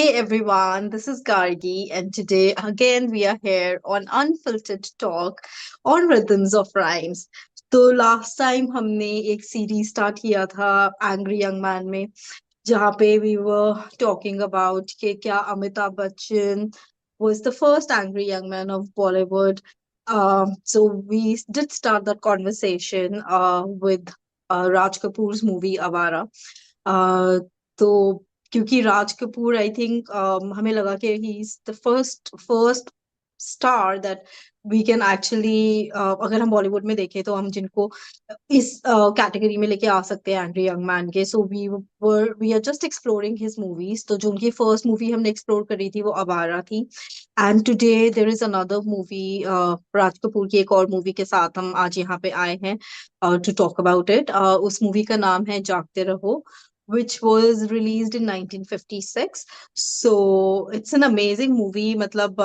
Hey everyone, this is Gargi, and today again we are here on Unfiltered Talk on Rhythms of Rhymes. तो last time हमने एक series start किया था angry young man में, जहाँ पे we were talking about कि क्या Amitabh Bachchan was the first angry young man of Bollywood. So we did start that conversation with Raj Kapoor's movie Awara. Uh, तो क्योंकि राज कपूर आई थिंक हमें लगा कि he is the first star that we can actually, अगर हम बॉलीवुड में देखें तो हम जिनको इस कैटेगरी में लेके आ सकते हैं एंड्री यंग मैन के. So we are just exploring his movies. तो जो उनकी फर्स्ट मूवी हमने एक्सप्लोर करी थी वो अवारा थी. And today there is another movie, Raj Kapoor की एक और मूवी के साथ हम आज यहाँ पे आए हैं टू टॉक अबाउट इट. उस मूवी का नाम है जागते रहो, which was released in 1956. So it's an amazing movie. मतलब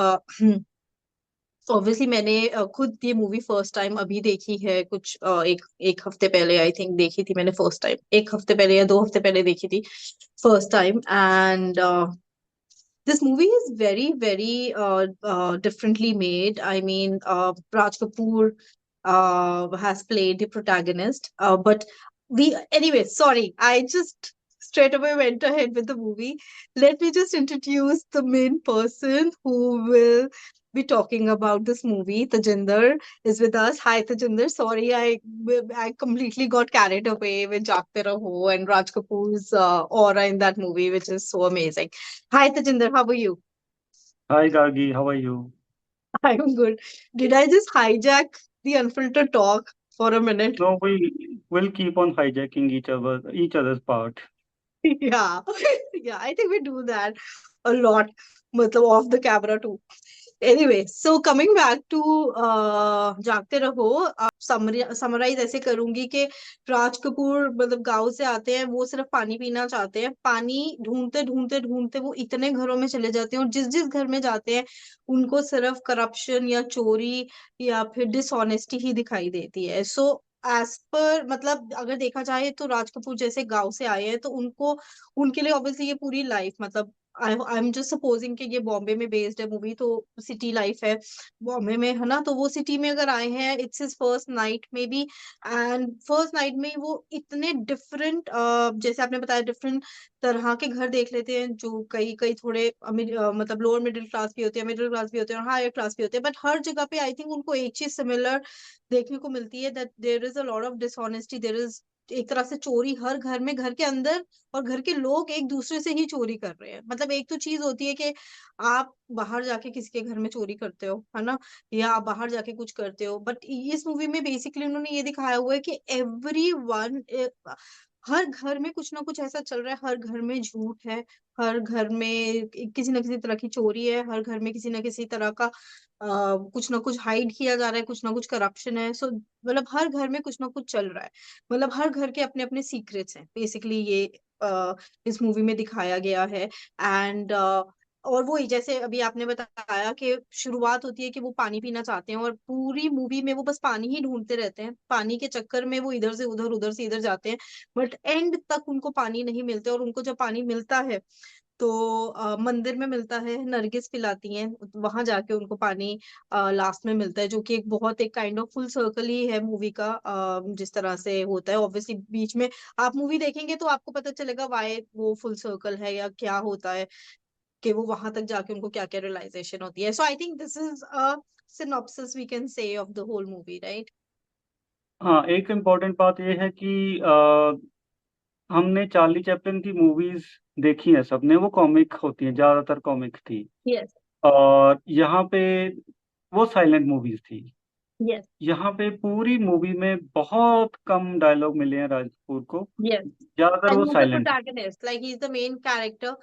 ऑब्वियसली मैंने खुद ये मूवी फर्स्ट टाइम अभी देखी है, कुछ एक एक हफ्ते पहले आई थिंक देखी थी मैंने फर्स्ट टाइम. एक हफ्ते पहले या 2 हफ्ते पहले देखी थी first time. And this movie is very differently made. I mean, Raj Kapoor has played the protagonist, but we anyway. Sorry, I just straight away went ahead with the movie. Let me just introduce the main person who will be talking about this movie. Tajinder is with us. Hi, Tajinder. Sorry, I completely got carried away with Jaagte Raho and Raj Kapoor's aura in that movie, which is so amazing. Hi, Tajinder. How are you? Hi Gargi, how are you? I'm good. Did I just hijack the unfiltered talk for a minute? No, we will keep on hijacking each other's part. Yeah. Yeah, I think we do that a lot. मतलब off the camera too. Anyway, so coming back to जागते रहो. Summarise ऐसे करूंगी कि राज कपूर मतलब गांव से आते हैं, वो सिर्फ पानी पीना चाहते हैं. पानी ढूंढते ढूंढते ढूंढते वो इतने घरों में चले जाते हैं, और जिस जिस घर में जाते हैं उनको सिर्फ करप्शन या चोरी या फिर डिसऑनेस्टी ही दिखाई देती है. सो एज पर मतलब अगर देखा जाए तो राज कपूर जैसे गांव से आए हैं, तो उनको उनके लिए ऑब्वियसली ये पूरी लाइफ मतलब आई एम जस्ट सपोजिंग कि ये बॉम्बे में बेस्ड है मूवी, तो सिटी लाइफ है बॉम्बे में, है ना. तो वो सिटी में अगर आए हैं, इट्स हिज फर्स्ट नाइट में भी. एंड फर्स्ट नाइट में ही वो इतने डिफरेंट, जैसे आपने बताया, डिफरेंट तरह के घर देख लेते हैं, जो कई कई थोड़े अमीर, मतलब लोअर मिडिल क्लास भी होते हैं, मिडिल क्लास भी होते हैं और हायर क्लास भी होते हैं. बट हर जगह पे आई थिंक उनको एक चीज सिमिलर देखने को मिलती है, that there is a lot of dishonesty. There is एक तरह से चोरी हर घर में, घर के अंदर, और घर के लोग एक दूसरे से ही चोरी कर रहे हैं. मतलब एक तो चीज होती है कि आप बाहर जाके किसी के घर में चोरी करते हो, है ना, या आप बाहर जाके कुछ करते हो. बट इस मूवी में बेसिकली उन्होंने ये दिखाया हुआ है कि एवरी वन, हर घर में कुछ ना कुछ ऐसा चल रहा है. हर घर में झूठ है, हर घर में किसी ना किसी तरह की चोरी है, हर घर में किसी ना किसी तरह का कुछ ना कुछ हाइड किया जा रहा है, कुछ ना कुछ करप्शन है. सो मतलब हर घर में कुछ ना कुछ चल रहा है. मतलब हर घर के अपने अपने सीक्रेट्स हैं बेसिकली. ये इस मूवी में दिखाया गया है. एंड और वो ही जैसे अभी आपने बताया कि शुरुआत होती है कि वो पानी पीना चाहते हैं, और पूरी मूवी में वो बस पानी ही ढूंढते रहते हैं. पानी के चक्कर में वो इधर से उधर, उधर से इधर जाते हैं, बट एंड तक उनको पानी नहीं मिलते. और उनको जब पानी मिलता है तो मंदिर में मिलता है, नरगिस पिलाती हैं, वहां जाके उनको पानी लास्ट में मिलता है, जो कि एक बहुत एक काइंड ऑफ फुल सर्कल ही है मूवी का. जिस तरह से होता है ऑब्वियसली बीच में आप मूवी देखेंगे तो आपको पता चलेगा वाई वो फुल सर्कल है या क्या होता है, कि वो वहां तक जाके उनको क्या क्या रियलाइजेशन होती है. So I think this is a synopsis we can say of the whole movie, right? हाँ, एक इम्पोर्टेंट बात यह है कि हमने चार्ली चैपलिन की मूवीज देखी है सबने, वो कॉमिक होती हैं, ज्यादातर कॉमिक थी। यस. और यहाँ पे वो साइलेंट मूवीज थी। यस. यहाँ पे पूरी मूवी में बहुत कम डायलॉग मिले हैं राजपूत को, यस. ज्यादातर एंड वो ही इज द साइलेंट है। Protagonist, like he is the main character.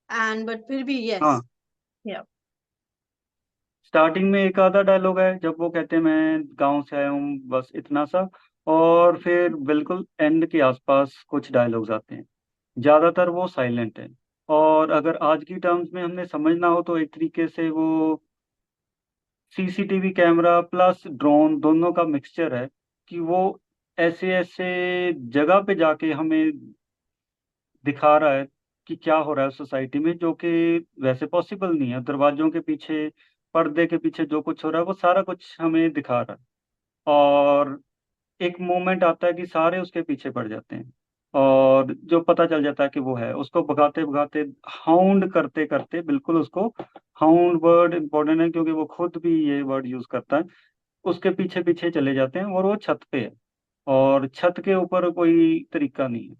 And but फिर भी यस. हाँ, स्टार्टिंग में एक आधा डायलॉग है जब वो कहते हैं मैं गांव से आया हूँ, बस इतना सा। और फिर बिल्कुल एंड के आसपास कुछ डायलॉग्स आते हैं, ज्यादातर वो साइलेंट है। और अगर आज की टर्म्स में हमने समझना हो तो एक तरीके से वो सीसीटीवी कैमरा प्लस ड्रोन दोनों का मिक्सचर है, कि वो ऐसे ऐसे जगह पे जाके हमें दिखा रहा है कि क्या हो रहा है सोसाइटी में, जो कि वैसे पॉसिबल नहीं है। दरवाजों के पीछे, पर्दे के पीछे जो कुछ हो रहा है वो सारा कुछ हमें दिखा रहा है। और एक मोमेंट आता है कि सारे उसके पीछे पड़ जाते हैं, और जो पता चल जाता है कि वो है, उसको भगाते भगाते, हाउंड करते करते, बिल्कुल उसको, हाउंड वर्ड इंपॉर्टेंट है क्योंकि वो खुद भी ये वर्ड यूज करता है, उसके पीछे पीछे चले जाते हैं, और वो छत पे है, और छत के ऊपर कोई तरीका नहीं है।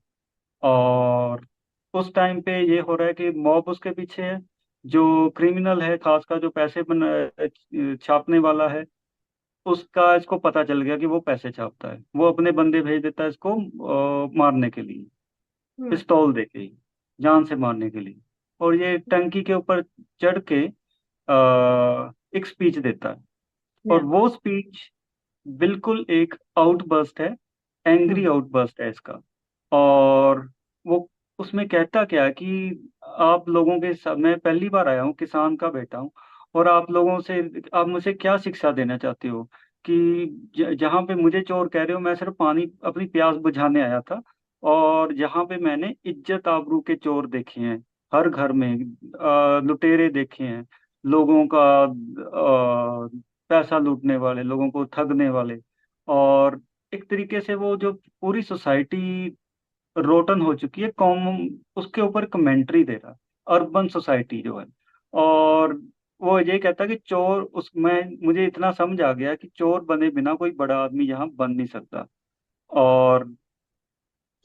और उस टाइम पे ये हो रहा है कि मॉब उसके पीछे है, जो क्रिमिनल है खासकर, जो पैसे छापने वाला है, उसका इसको पता चल गया कि वो पैसे छापता है, वो अपने बंदे भेज देता है इसको मारने के लिए, हम्म। पिस्तौल दे के ही, जान से मारने के लिए। और ये टंकी के ऊपर चढ़ के एक स्पीच देता है, और या। वो स्पीच बिल्कुल एक आउटबर्स्ट है, एंग्री हम्म। आउटबर्स्ट है इसका। और वो उसमें कहता क्या है कि आप लोगों के साथ, मैं पहली बार आया हूँ, किसान का बेटा हूँ, और आप लोगों से, आप मुझे क्या शिक्षा देना चाहते हो कि जहाँ पे मुझे चोर कह रहे हो, मैं सिर्फ पानी, अपनी प्यास बुझाने आया था, और जहाँ पे मैंने इज्जत आबरू के चोर देखे हैं, हर घर में लुटेरे देखे हैं, लोगों का पैसा लूटने वाले, लोगों को ठगने वाले, और एक तरीके से वो जो पूरी सोसाइटी रोटन हो चुकी है, कौम, उसके ऊपर कमेंट्री दे रहा है, अर्बन सोसाइटी जो है। और वो ये कहता है कि चोर, उसमें मुझे इतना समझ आ गया कि चोर बने बिना कोई बड़ा आदमी यहाँ बन नहीं सकता। और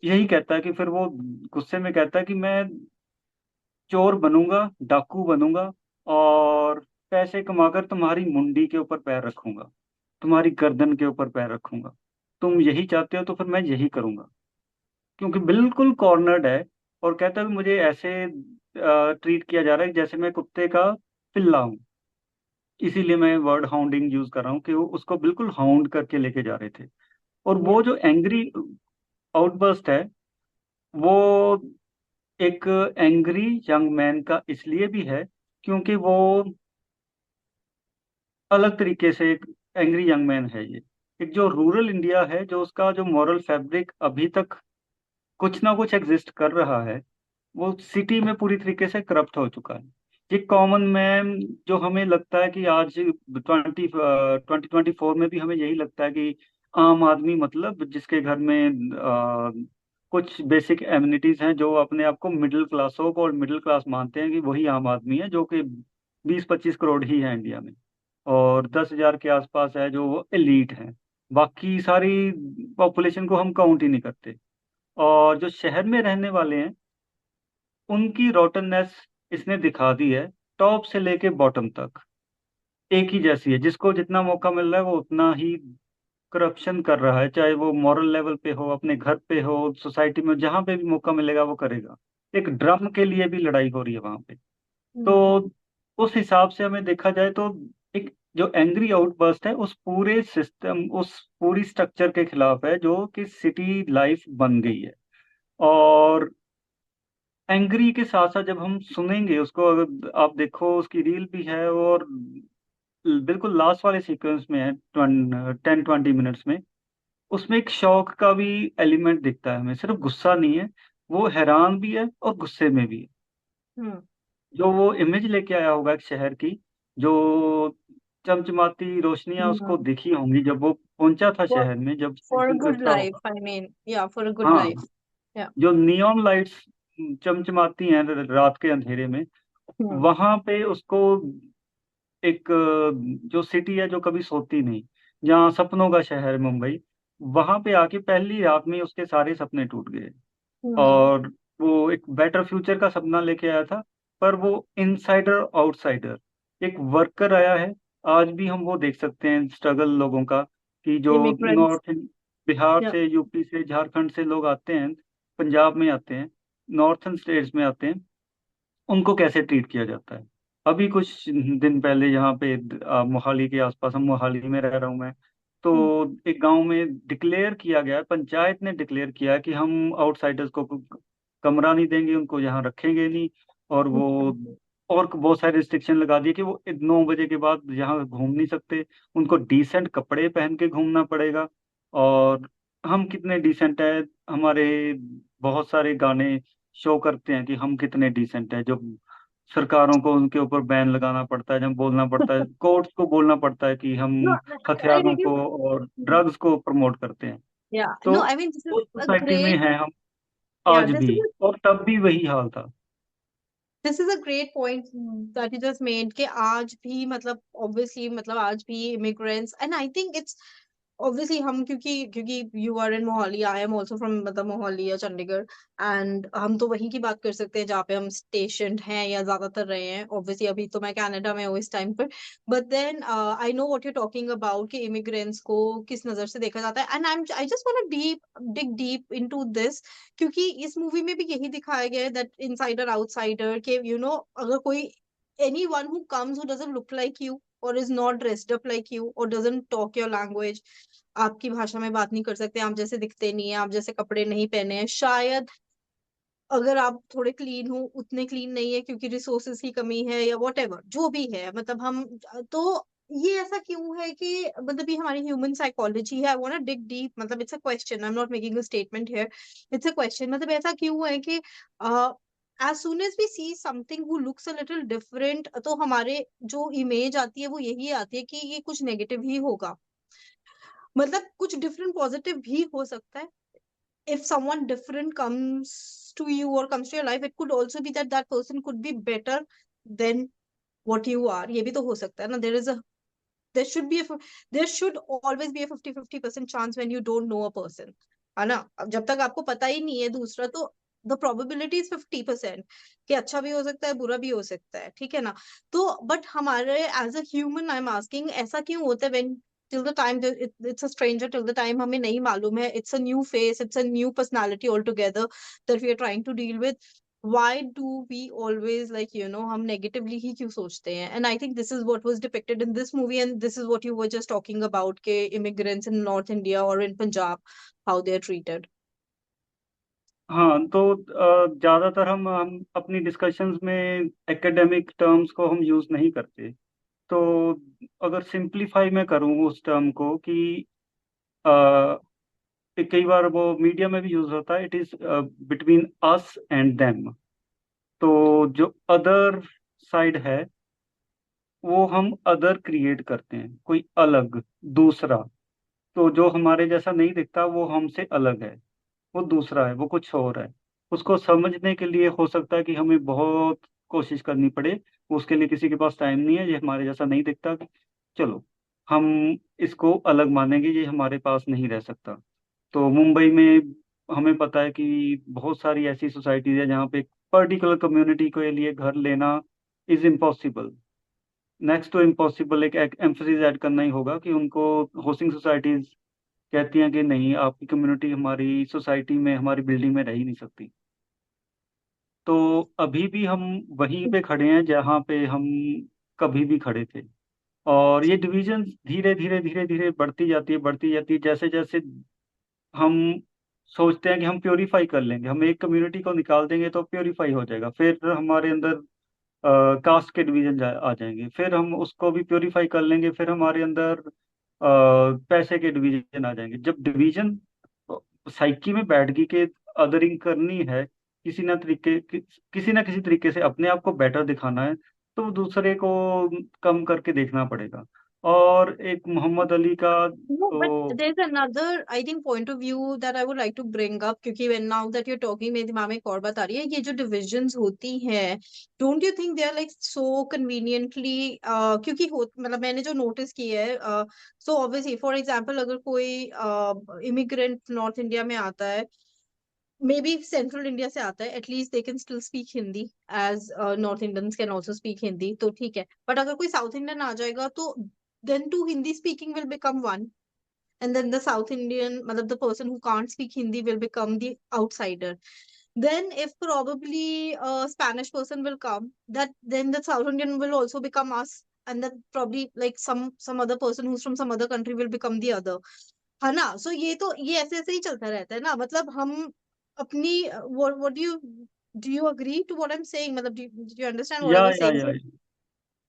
यही कहता है कि फिर वो गुस्से में कहता है कि मैं चोर बनूंगा, डाकू बनूंगा, और पैसे कमाकर तुम्हारी मुंडी के ऊपर पैर रखूंगा, तुम्हारी गर्दन के ऊपर पैर रखूंगा, तुम यही चाहते हो तो फिर मैं यही करूंगा, क्योंकि बिल्कुल कॉर्नर्ड है। और कहता है कि मुझे ऐसे ट्रीट किया जा रहा है जैसे मैं कुत्ते का पिल्ला हूँ, इसीलिए मैं वर्ड हाउंडिंग यूज कर रहा हूँ, कि वो उसको बिल्कुल हाउंड करके लेके जा रहे थे। और या। वो जो एंग्री आउटबर्स्ट है, वो एक एंग्री यंग मैन का इसलिए भी है क्योंकि वो अलग तरीके से एक एंग्री यंग मैन है। ये एक जो रूरल इंडिया है, जो उसका जो मॉरल फैब्रिक अभी तक कुछ ना कुछ एग्जिस्ट कर रहा है, वो सिटी में पूरी तरीके से करप्ट हो चुका है। ये कॉमन मैन, जो हमें लगता है कि आज 2024 में भी हमें यही लगता है कि आम आदमी, मतलब जिसके घर में कुछ बेसिक एमिनिटीज हैं, जो अपने आप को मिडिल क्लासों को और मिडिल क्लास मानते हैं, कि वही आम आदमी है, जो कि 20-25 करोड़ ही है इंडिया में, और 10,000 के आसपास है जो वो एलीट है। बाकी सारी पॉपुलेशन को हम काउंट ही नहीं करते। और जो शहर में रहने वाले हैं, उनकी रोटननेस इसने दिखा दी है, टॉप से लेके बॉटम तक एक ही जैसी है। जिसको जितना मौका मिल रहा है वो उतना ही करप्शन कर रहा है, चाहे वो मॉरल लेवल पे हो, अपने घर पे हो, सोसाइटी में, जहां पे भी मौका मिलेगा वो करेगा। एक ड्रम के लिए भी लड़ाई हो रही है वहां पे। हम्म। तो उस हिसाब से हमें देखा जाए तो एक जो एंग्री आउटबर्स्ट है, उस पूरे सिस्टम, उस पूरी स्ट्रक्चर के खिलाफ है, जो कि सिटी लाइफ बन गई है। और एंग्री के साथ साथ जब हम सुनेंगे उसको, अगर आप देखो, उसकी रील भी है, और बिल्कुल लास्ट वाले सीक्वेंस में है, 10-20 मिनट्स में, उसमें एक शौक का भी एलिमेंट दिखता है हमें, सिर्फ गुस्सा नहीं है, वो हैरान भी है और गुस्से में भी है। हम्म। जो वो इमेज लेके आया होगा एक शहर की, जो चमचमाती रोशनियां उसको हम्म। दिखी होंगी जब वो पहुंचा था For शहर में, जब for a सेंट्रल good करता life, होगा। I mean, yeah, for a good हाँ, life. Yeah. जो नियॉन लाइट्स चमचमाती हैं रात के अंधेरे में, हम्म। वहां पे उसको एक जो सिटी है जो कभी सोती नहीं, जहाँ सपनों का शहर है मुंबई, वहां पे आके पहली रात में उसके सारे सपने टूट गए। हम्म। और वो एक बेटर फ्यूचर का सपना लेके आया था, पर वो इनसाइडर आउटसाइडर, एक वर्कर आया है। आज भी हम वो देख सकते हैं स्ट्रगल लोगों का, कि जो Immigrants. North, Bihar Yeah. से, यूपी से, झारखंड से लोग आते हैं, पंजाब में आते हैं, नॉर्थन स्टेट्स में आते हैं, उनको कैसे ट्रीट किया जाता है। अभी कुछ दिन पहले यहाँ पे मोहाली के आसपास, हम मोहाली में रह रहा हूँ मैं, तो हम्म। एक गांव में डिक्लेयर किया गया है, पंचायत ने डिक्लेयर किया है कि हम आउटसाइडर्स को कमरा नहीं देंगे, उनको यहाँ रखेंगे नहीं। और वो, हम्म। और बहुत सारे रिस्ट्रिक्शन लगा दिए कि वो 9 बजे के बाद यहाँ घूम नहीं सकते, उनको डिसेंट कपड़े पहन के घूमना पड़ेगा। और हम कितने डिसेंट है, हमारे बहुत सारे गाने शो करते हैं कि हम कितने डिसेंट हैं, जो सरकारों को उनके ऊपर बैन लगाना पड़ता है, जब बोलना पड़ता है, कोर्ट्स को बोलना पड़ता है कि हम No, I हथियारों really, को और ड्रग्स को प्रमोट करते हैं। yeah, तो no, I mean, this is उस a सोसाइटी में great, हैं हम yeah, आज भी, और तब भी वही हाल था। this is a great point that you just made कि आज भी मतलब obviously मतलब आज भी immigrants, and I think it's obviously हम क्योंकि क्योंकि you are in Mohali, I am also from मतलब मोहाली या चंडीगढ़, and हम तो वहीं की बात कर सकते हैं जहाँ पे हम स्टेशन हैं या ज्यादातर रहे हैं। obviously अभी तो मैं कनाडा में हूँ इस टाइम पर, but then I know what you're talking about कि immigrants को किस नजर से देखा जाता है, and I just want to dig deep into this क्योंकि इस मूवी में भी यही दिखाया गया है दैट इनसाइडर आउटसाइडर के अगर कोई anyone who comes who doesn't look like you or is not dressed up like you or doesn't talk your language, आपकी भाषा में बात नहीं कर सकते, आप जैसे दिखते नहीं है, आप जैसे कपड़े नहीं पहने हैं, शायद अगर आप थोड़े क्लीन हो उतने क्लीन नहीं है क्योंकि रिसोर्सेज की कमी है या वॉट एवर जो भी है, मतलब हम तो ये ऐसा क्यों है कि मतलब ये हमारी ह्यूमन साइकोलॉजी है। I want to dig deep, मतलब it's a question, I am not making a statement here, it's a question. मतलब ऐसा क्यों है कि as soon as we see something who looks a little different तो हमारे जो इमेज आती है वो यही आती है कि ये कुछ नेगेटिव ही होगा। मतलब कुछ डिफरेंट पॉजिटिव भी हो सकता है। if someone different comes to you or comes to your life, it could also be that that person could be better than what you are, ये भी तो हो सकता है ना। there should be a there should always be a 50-50% chance when you don't know a person, है ना। अब जब तक आपको पता ही नहीं है दूसरा तो the probability is 50% कि अच्छा भी हो सकता है बुरा भी हो सकता है, ठीक है ना। तो बट हमारे as a human I am asking ऐसा क्यों होता है when till the time it's a stranger, till the time हमें नहीं मालूम है, it's a new face, it's a new personality altogether that we are trying to deal with, why do we always like हम negatively ही क्यों सोचते हैं। And I think this is what was depicted in this movie, and this is what you were just talking about के immigrants in North India or in Punjab, how they are treated. हाँ, तो ज्यादातर हम अपनी discussions में academic terms को हम use नहीं करते। तो अगर सिंप्लीफाई मैं करूँ उस टर्म को कि कई बार वो मीडिया में भी यूज होता है, it is between us and them. तो जो अदर साइड है वो हम अदर क्रिएट करते हैं, कोई अलग दूसरा। तो जो हमारे जैसा नहीं दिखता वो हमसे अलग है, वो दूसरा है, वो कुछ और है। उसको समझने के लिए हो सकता है कि हमें बहुत कोशिश करनी पड़े, उसके लिए किसी के पास टाइम नहीं है, ये हमारे जैसा नहीं दिखता, चलो हम इसको अलग मानेंगे, ये हमारे पास नहीं रह सकता। तो मुंबई में हमें पता है कि बहुत सारी ऐसी सोसाइटीज है जहाँ पे पर्टिकुलर कम्युनिटी के लिए घर लेना is impossible, next to impossible. एक एम्फोसिस ऐड करना ही होगा कि उनको होस्टिंग सोसाइटीज कहती हैं कि नहीं, आपकी कम्युनिटी हमारी सोसाइटी में, हमारी बिल्डिंग में रह ही नहीं सकती। तो अभी भी हम वहीं पे खड़े हैं जहाँ पे हम कभी भी खड़े थे। और ये डिवीजन धीरे धीरे धीरे धीरे बढ़ती जाती है, बढ़ती जाती है, जैसे जैसे हम सोचते हैं कि हम प्योरीफाई कर लेंगे, हम एक कम्युनिटी को निकाल देंगे तो प्योरीफाई हो जाएगा, फिर हमारे अंदर कास्ट के डिवीजन आ जाएंगे, फिर हम उसको भी प्योरीफाई कर लेंगे, फिर हमारे अंदर पैसे के डिवीजन आ जाएंगे। जब डिवीजन साइकी में बैठ गई कि अदरिंग करनी है, किसी ना किसी तरीके से अपने आप को बेटर दिखाना है, तो दूसरे को कम करके देखना पड़ेगा। और एक मोहम्मद अली का No, but तो there's another, I think, point of view that I would like to bring up क्योंकि when now that you're talking मेरे दिमाग में एक और बात आ रही है, ये जो divisions होती हैं, don't you think they are like so conveniently क्योंकि हो मतलब मैंने जो notice किया है so obviously for example अगर कोई immigrant North India में आता है, मे बी सेंट्रल इंडिया से आता है, at least they can still speak Hindi as north Indians can also speak Hindi, तो ठीक है। बट अगर कोई साउथ इंडियन आ जाएगा तो then to Hindi speaking will become one, and then the South Indian, matlab the person who can't speak Hindi will become the outsider. Then if probably a Spanish person will come, that then the South Indian will also become us, and that probably like some other person who's from some other country will become the other, है ना। सो ये तो ये ऐसे ऐसे ही चलता रहता है ना, मतलब हम अपनी what do you agree to what I'm saying, मतलब do you understand what I was saying? या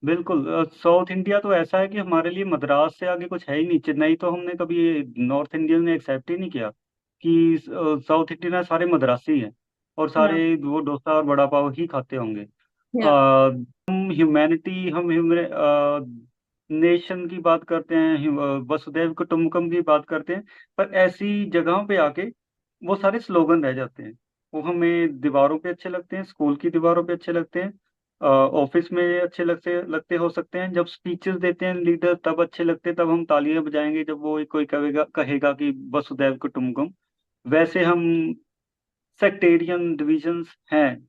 बिल्कुल। साउथ इंडिया तो ऐसा है कि हमारे लिए मद्रास से आगे कुछ है ही नहीं। चेन्नई तो हमने कभी नॉर्थ इंडियन ने एक्सेप्ट ही नहीं किया कि साउथ इंडियन सारे मद्रासी हैं। और Yeah. सारे वो डोसा और वड़ा पाव ही खाते होंगे। Yeah. हम ह्यूमैनिटी, हम नेशन की बात करते हैं, वसुधैव कुटुंबकम की बात करते हैं, पर ऐसी जगहों पे आके वो सारे स्लोगन रह जाते हैं। वो हमें दीवारों पे अच्छे लगते हैं, स्कूल की दीवारों पे अच्छे लगते हैं, ऑफिस में अच्छे लगते लगते हो सकते हैं, जब स्पीचेस देते हैं लीडर तब अच्छे लगते हैं, तब हम तालियां बजाएंगे जब वो कोई कहेगा कहेगा कि वसुधैव कुटुंबकम। वैसे हम सेक्टेरियन डिविजन्स हैं,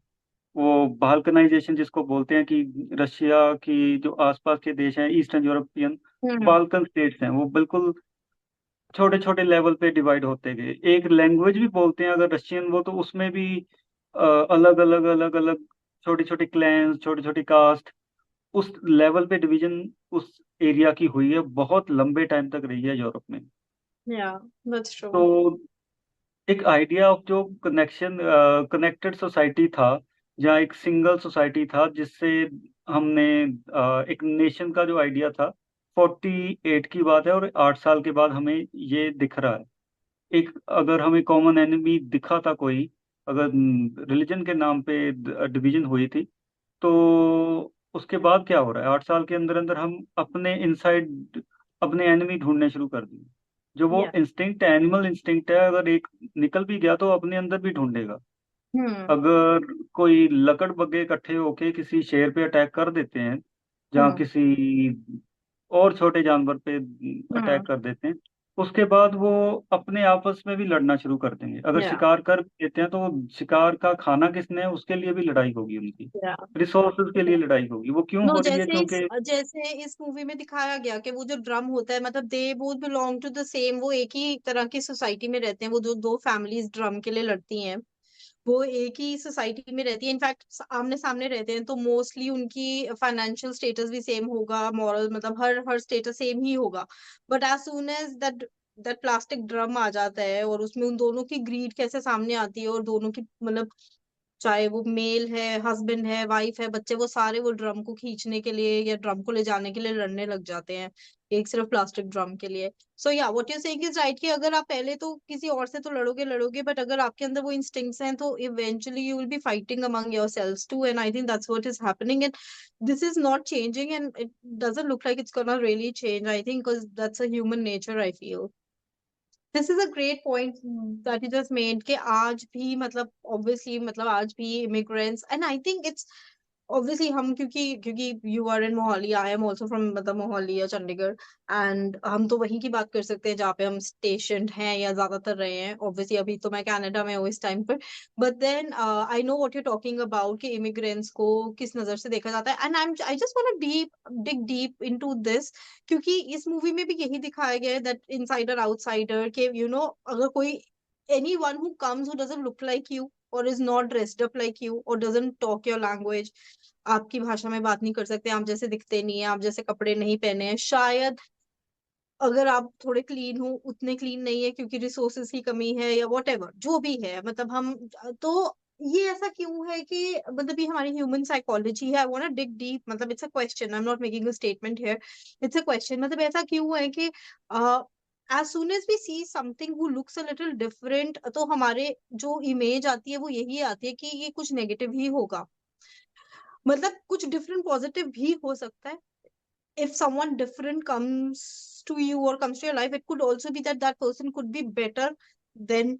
वो बाल्कनाइजेशन जिसको बोलते हैं, कि रशिया की जो आसपास के देश हैं, eastern European Hmm. Balkan states हैं, वो बिल्कुल छोटे छोटे लेवल पे डिवाइड होते गए। एक लैंग्वेज भी बोलते हैं अगर रशियन, वो तो उसमें भी अलग अलग अलग अलग छोटी छोटी क्लैंस, छोटी छोटी कास्ट, उस लेवल पे डिवीजन उस एरिया की हुई है, बहुत लंबे टाइम तक रही है यूरोप में। Yeah, that's तो true. एक आइडिया ऑफ जो कनेक्टेड सोसाइटी था, जहाँ एक सिंगल सोसाइटी था, जिससे हमने एक नेशन का जो आइडिया था, 48 की बात है, और 8 साल के बाद हमें ये दिख रहा है। एक अगर हमें कॉमन एनिमी दिखा था कोई, अगर रिलीजन के नाम पे डिवीजन हुई थी, तो उसके बाद क्या हो रहा है, 8 साल के अंदर अंदर हम अपने इनसाइड अपने एनिमी ढूंढने शुरू कर दिए। जो वो Yeah. इंस्टिंक्ट है, एनिमल इंस्टिंक्ट है, अगर एक निकल भी गया तो अपने अंदर भी ढूंढेगा। Hmm. अगर कोई लकड़ बग्गे इकट्ठे होके किसी शेर पे अटैक कर देते हैं, जहाँ Hmm. किसी और छोटे जानवर पे Hmm. अटैक कर देते हैं, उसके बाद वो अपने आपस में भी लड़ना शुरू कर देंगे। अगर Yeah. शिकार कर देते हैं तो वो शिकार का खाना किसने है उसके लिए भी लड़ाई होगी उनकी, Yeah. रिसोर्सेज के लिए लड़ाई होगी। वो क्यों नो, हो रही है? क्योंकि जैसे इस मूवी में दिखाया गया कि वो जो ड्रम होता है, मतलब they both belong to the same, वो एक ही तरह की सोसाइटी में रहते हैं, वो जो दो फैमिलीज ड्रम के लिए लड़ती हैं, वो एक ही सोसाइटी में रहती है, इनफैक्ट आमने सामने रहते हैं, तो मोस्टली उनकी फाइनेंशियल स्टेटस भी सेम होगा, मॉरल मतलब हर हर स्टेटस सेम ही होगा। But as soon as that that plastic drum आ जाता है, और उसमें उन दोनों की ग्रीड कैसे सामने आती है, और दोनों की मतलब चाहे वो मेल है, हस्बैंड है, वाइफ है, बच्चे, वो सारे वो ड्रम को खींचने के लिए या ड्रम को ले जाने के लिए लड़ने लग जाते हैं, एक सिर्फ प्लास्टिक ड्रम के लिए। सो या what you saying is right कि अगर आप पहले तो किसी और से तो लड़ोगे लड़ोगे, बट अगर आपके अंदर वो इंस्टिंक्ट्स हैं तो eventually you will be fighting among yourselves too, and I think that's what is happening, and this is not changing, and it doesn't look like it's gonna really change, I think, because that's a human nature, I feel. This is a great point that you just made कि आज भी मतलब obviously मतलब आज भी immigrants, and I think it's obviously हम, क्योंकि क्योंकि you are in Mohali, I am also from मतलब मोहाली या चंडीगढ़, एंड हम तो वहीं की बात कर सकते हैं जहाँ पे हम स्टेशन हैं या ज्यादातर रहे हैं। ऑब्वियसली अभी तो मैं कनाडा में हूँ इस टाइम पर, but then I know what you talking about कि इमिग्रेंट्स को किस नजर से देखा जाता है, and I just want to dig deep into this, क्योंकि इस मूवी में भी यही दिखाया गया है दैट इनसाइडर आउटसाइडर के अगर कोई anyone who comes who doesn't look like you or is not dressed up like you or doesn't talk your language, आपकी भाषा में बात नहीं कर सकते, आप जैसे दिखते नहीं है, आप जैसे कपड़े नहीं पहने हैं, शायद अगर आप थोड़े क्लीन हो, उतने क्लीन नहीं है क्योंकि रिसोर्सेज की कमी है या वॉट एवर जो भी है, मतलब हम तो ये ऐसा क्यों है कि मतलब ये हमारी ह्यूमन साइकोलॉजी है। I want to dig deep, मतलब it's a question, I am not making a statement here, it's a question, मतलब ऐसा क्यों है कि as soon as we see something who looks a little different, तो हमारे जो इमेज आती है वो यही आती है कि ये कुछ नेगेटिव ही होगा, मतलब कुछ डिफरेंट पॉजिटिव भी हो सकता है। if someone different comes to you or comes to your life, it could also be that that person could be better than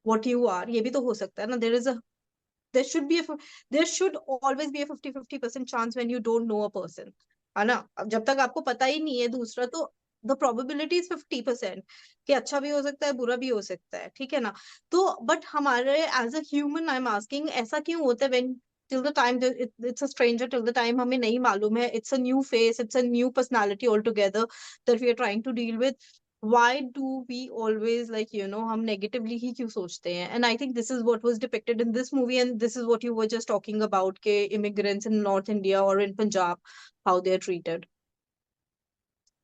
what you are, ये भी तो हो सकता है ना। there should be a there should always be a 50-50% chance when you don't know a person, है ना। अब जब तक आपको पता ही नहीं है दूसरा, तो the probability is 50% कि अच्छा भी हो सकता है, बुरा भी हो सकता है, ठीक है ना। तो बट हमारे as a human I am asking, ऐसा क्यों होता है when till the time it's a stranger, till the time हमें नहीं मालूम है, it's a new face, it's a new personality altogether that we are trying to deal with, why do we always like हम negatively ही क्यों सोचते हैं? And I think this is what was depicted in this movie, and this is what you were just talking about के immigrants in North India or in Punjab, how they are treated.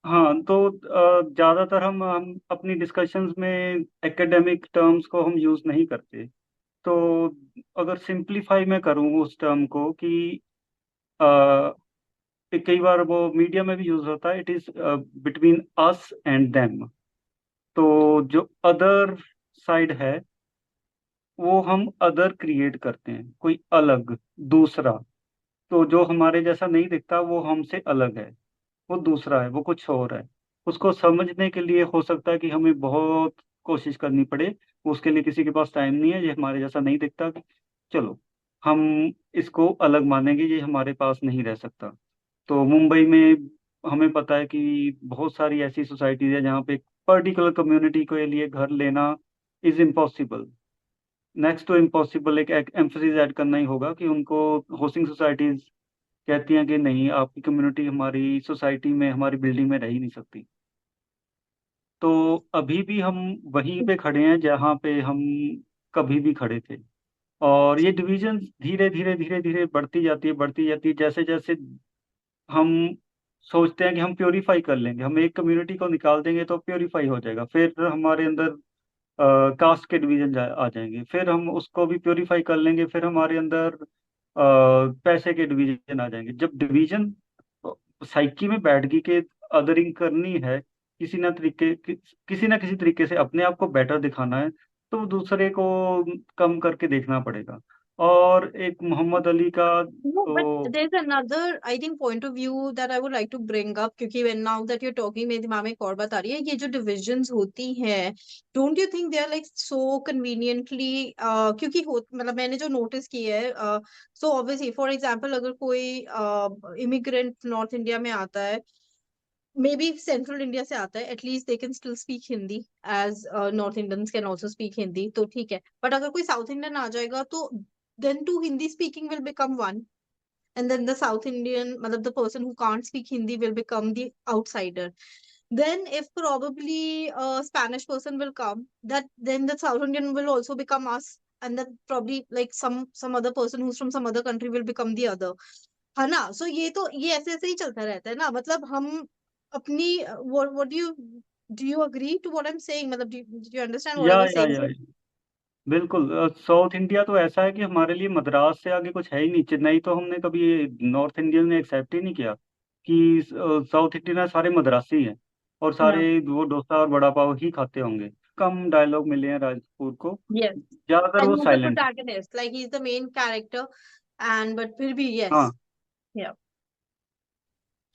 हाँ, तो ज्यादातर हम अपनी discussions में academic terms को हम use नहीं करते। तो अगर सिंप्लीफाई मैं करूँ उस टर्म को कि कई बार वो मीडिया में भी यूज होता है, it is between us and them. तो जो अदर साइड है, वो हम अदर क्रिएट करते हैं, कोई अलग, दूसरा। तो जो हमारे जैसा नहीं दिखता वो हमसे अलग है, वो दूसरा है, वो कुछ और है। उसको समझने के लिए हो सकता है कि हमें बहुत कोशिश करनी पड़े। उसके लिए किसी के पास टाइम नहीं है, ये हमारे जैसा नहीं दिखता, चलो हम इसको अलग मानेंगे, ये हमारे पास नहीं रह सकता। तो मुंबई में हमें पता है कि बहुत सारी ऐसी सोसाइटीज है जहाँ पे पर्टिकुलर कम्युनिटी के लिए घर लेना is impossible. Next to impossible एक एम्फोसिस ऐड करना ही होगा कि उनको होस्टिंग सोसाइटीज कहती हैं कि नहीं, आपकी कम्युनिटी हमारी सोसाइटी में, हमारी बिल्डिंग में रह ही नहीं सकती। तो अभी भी हम वहीं पे खड़े हैं जहाँ पे हम कभी भी खड़े थे। और ये डिवीजन धीरे धीरे धीरे धीरे बढ़ती जाती है, बढ़ती जाती है। जैसे जैसे हम सोचते हैं कि हम प्योरीफाई कर लेंगे, हम एक कम्युनिटी को निकाल देंगे तो प्योरीफाई हो जाएगा, फिर हमारे अंदर कास्ट के डिवीजन आ जाएंगे, फिर हम उसको भी प्योरीफाई कर लेंगे, फिर हमारे अंदर पैसे के डिवीजन आ जाएंगे। जब डिवीजन साइकी में बैठ गई कि अदरिंग करनी है, किसी ना किसी तरीके से अपने आप को बेटर दिखाना है, तो दूसरे को कम करके देखना पड़ेगा। और एक मोहम्मद अली का No, but तो there's another, I think, point of view that I would like to bring up, क्योंकि when now that you're talking, मेरे दिमाग में एक और बात आ रही है, ये जो divisions होती हैं, don't you think they are like so conveniently, क्योंकि हो मतलब मैंने जो notice किया है, so obviously for example अगर कोई immigrant North India में आता है, मे बी सेंट्रल इंडिया से आता है, at least they can still speak Hindi, as north Indians can also speak Hindi, तो ठीक है। बट अगर कोई साउथ इंडियन आ जाएगा तो then to Hindi speaking will become one, and then the South Indian, matlab the person who can't speak Hindi will become the outsider. Then if probably a Spanish person will come, that then the South Indian will also become us, and then probably like some other person who's from some other country will become the other, है ना? सो ये ऐसे ऐसे ही चलता रहता है ना, मतलब हम अपनी, what do you agree to what I'm saying, मतलब do you understand what I was saying? या बिल्कुल। साउथ इंडिया तो ऐसा है कि हमारे लिए मद्रास से आगे कुछ है ही नहीं। चेन्नई तो हमने कभी नॉर्थ इंडियन ने एक्सेप्ट ही नहीं किया कि साउथ इंडियन सारे मद्रासी हैं और Yeah. सारे वो डोसा और वड़ा पाव ही खाते होंगे। कम डायलॉग मिले हैं राजपूत को, Yes. ज्यादातर And वो he's the साइलेंट है। protagonist, like he's the main character, and but फिर भी हाँ, yes. Yeah.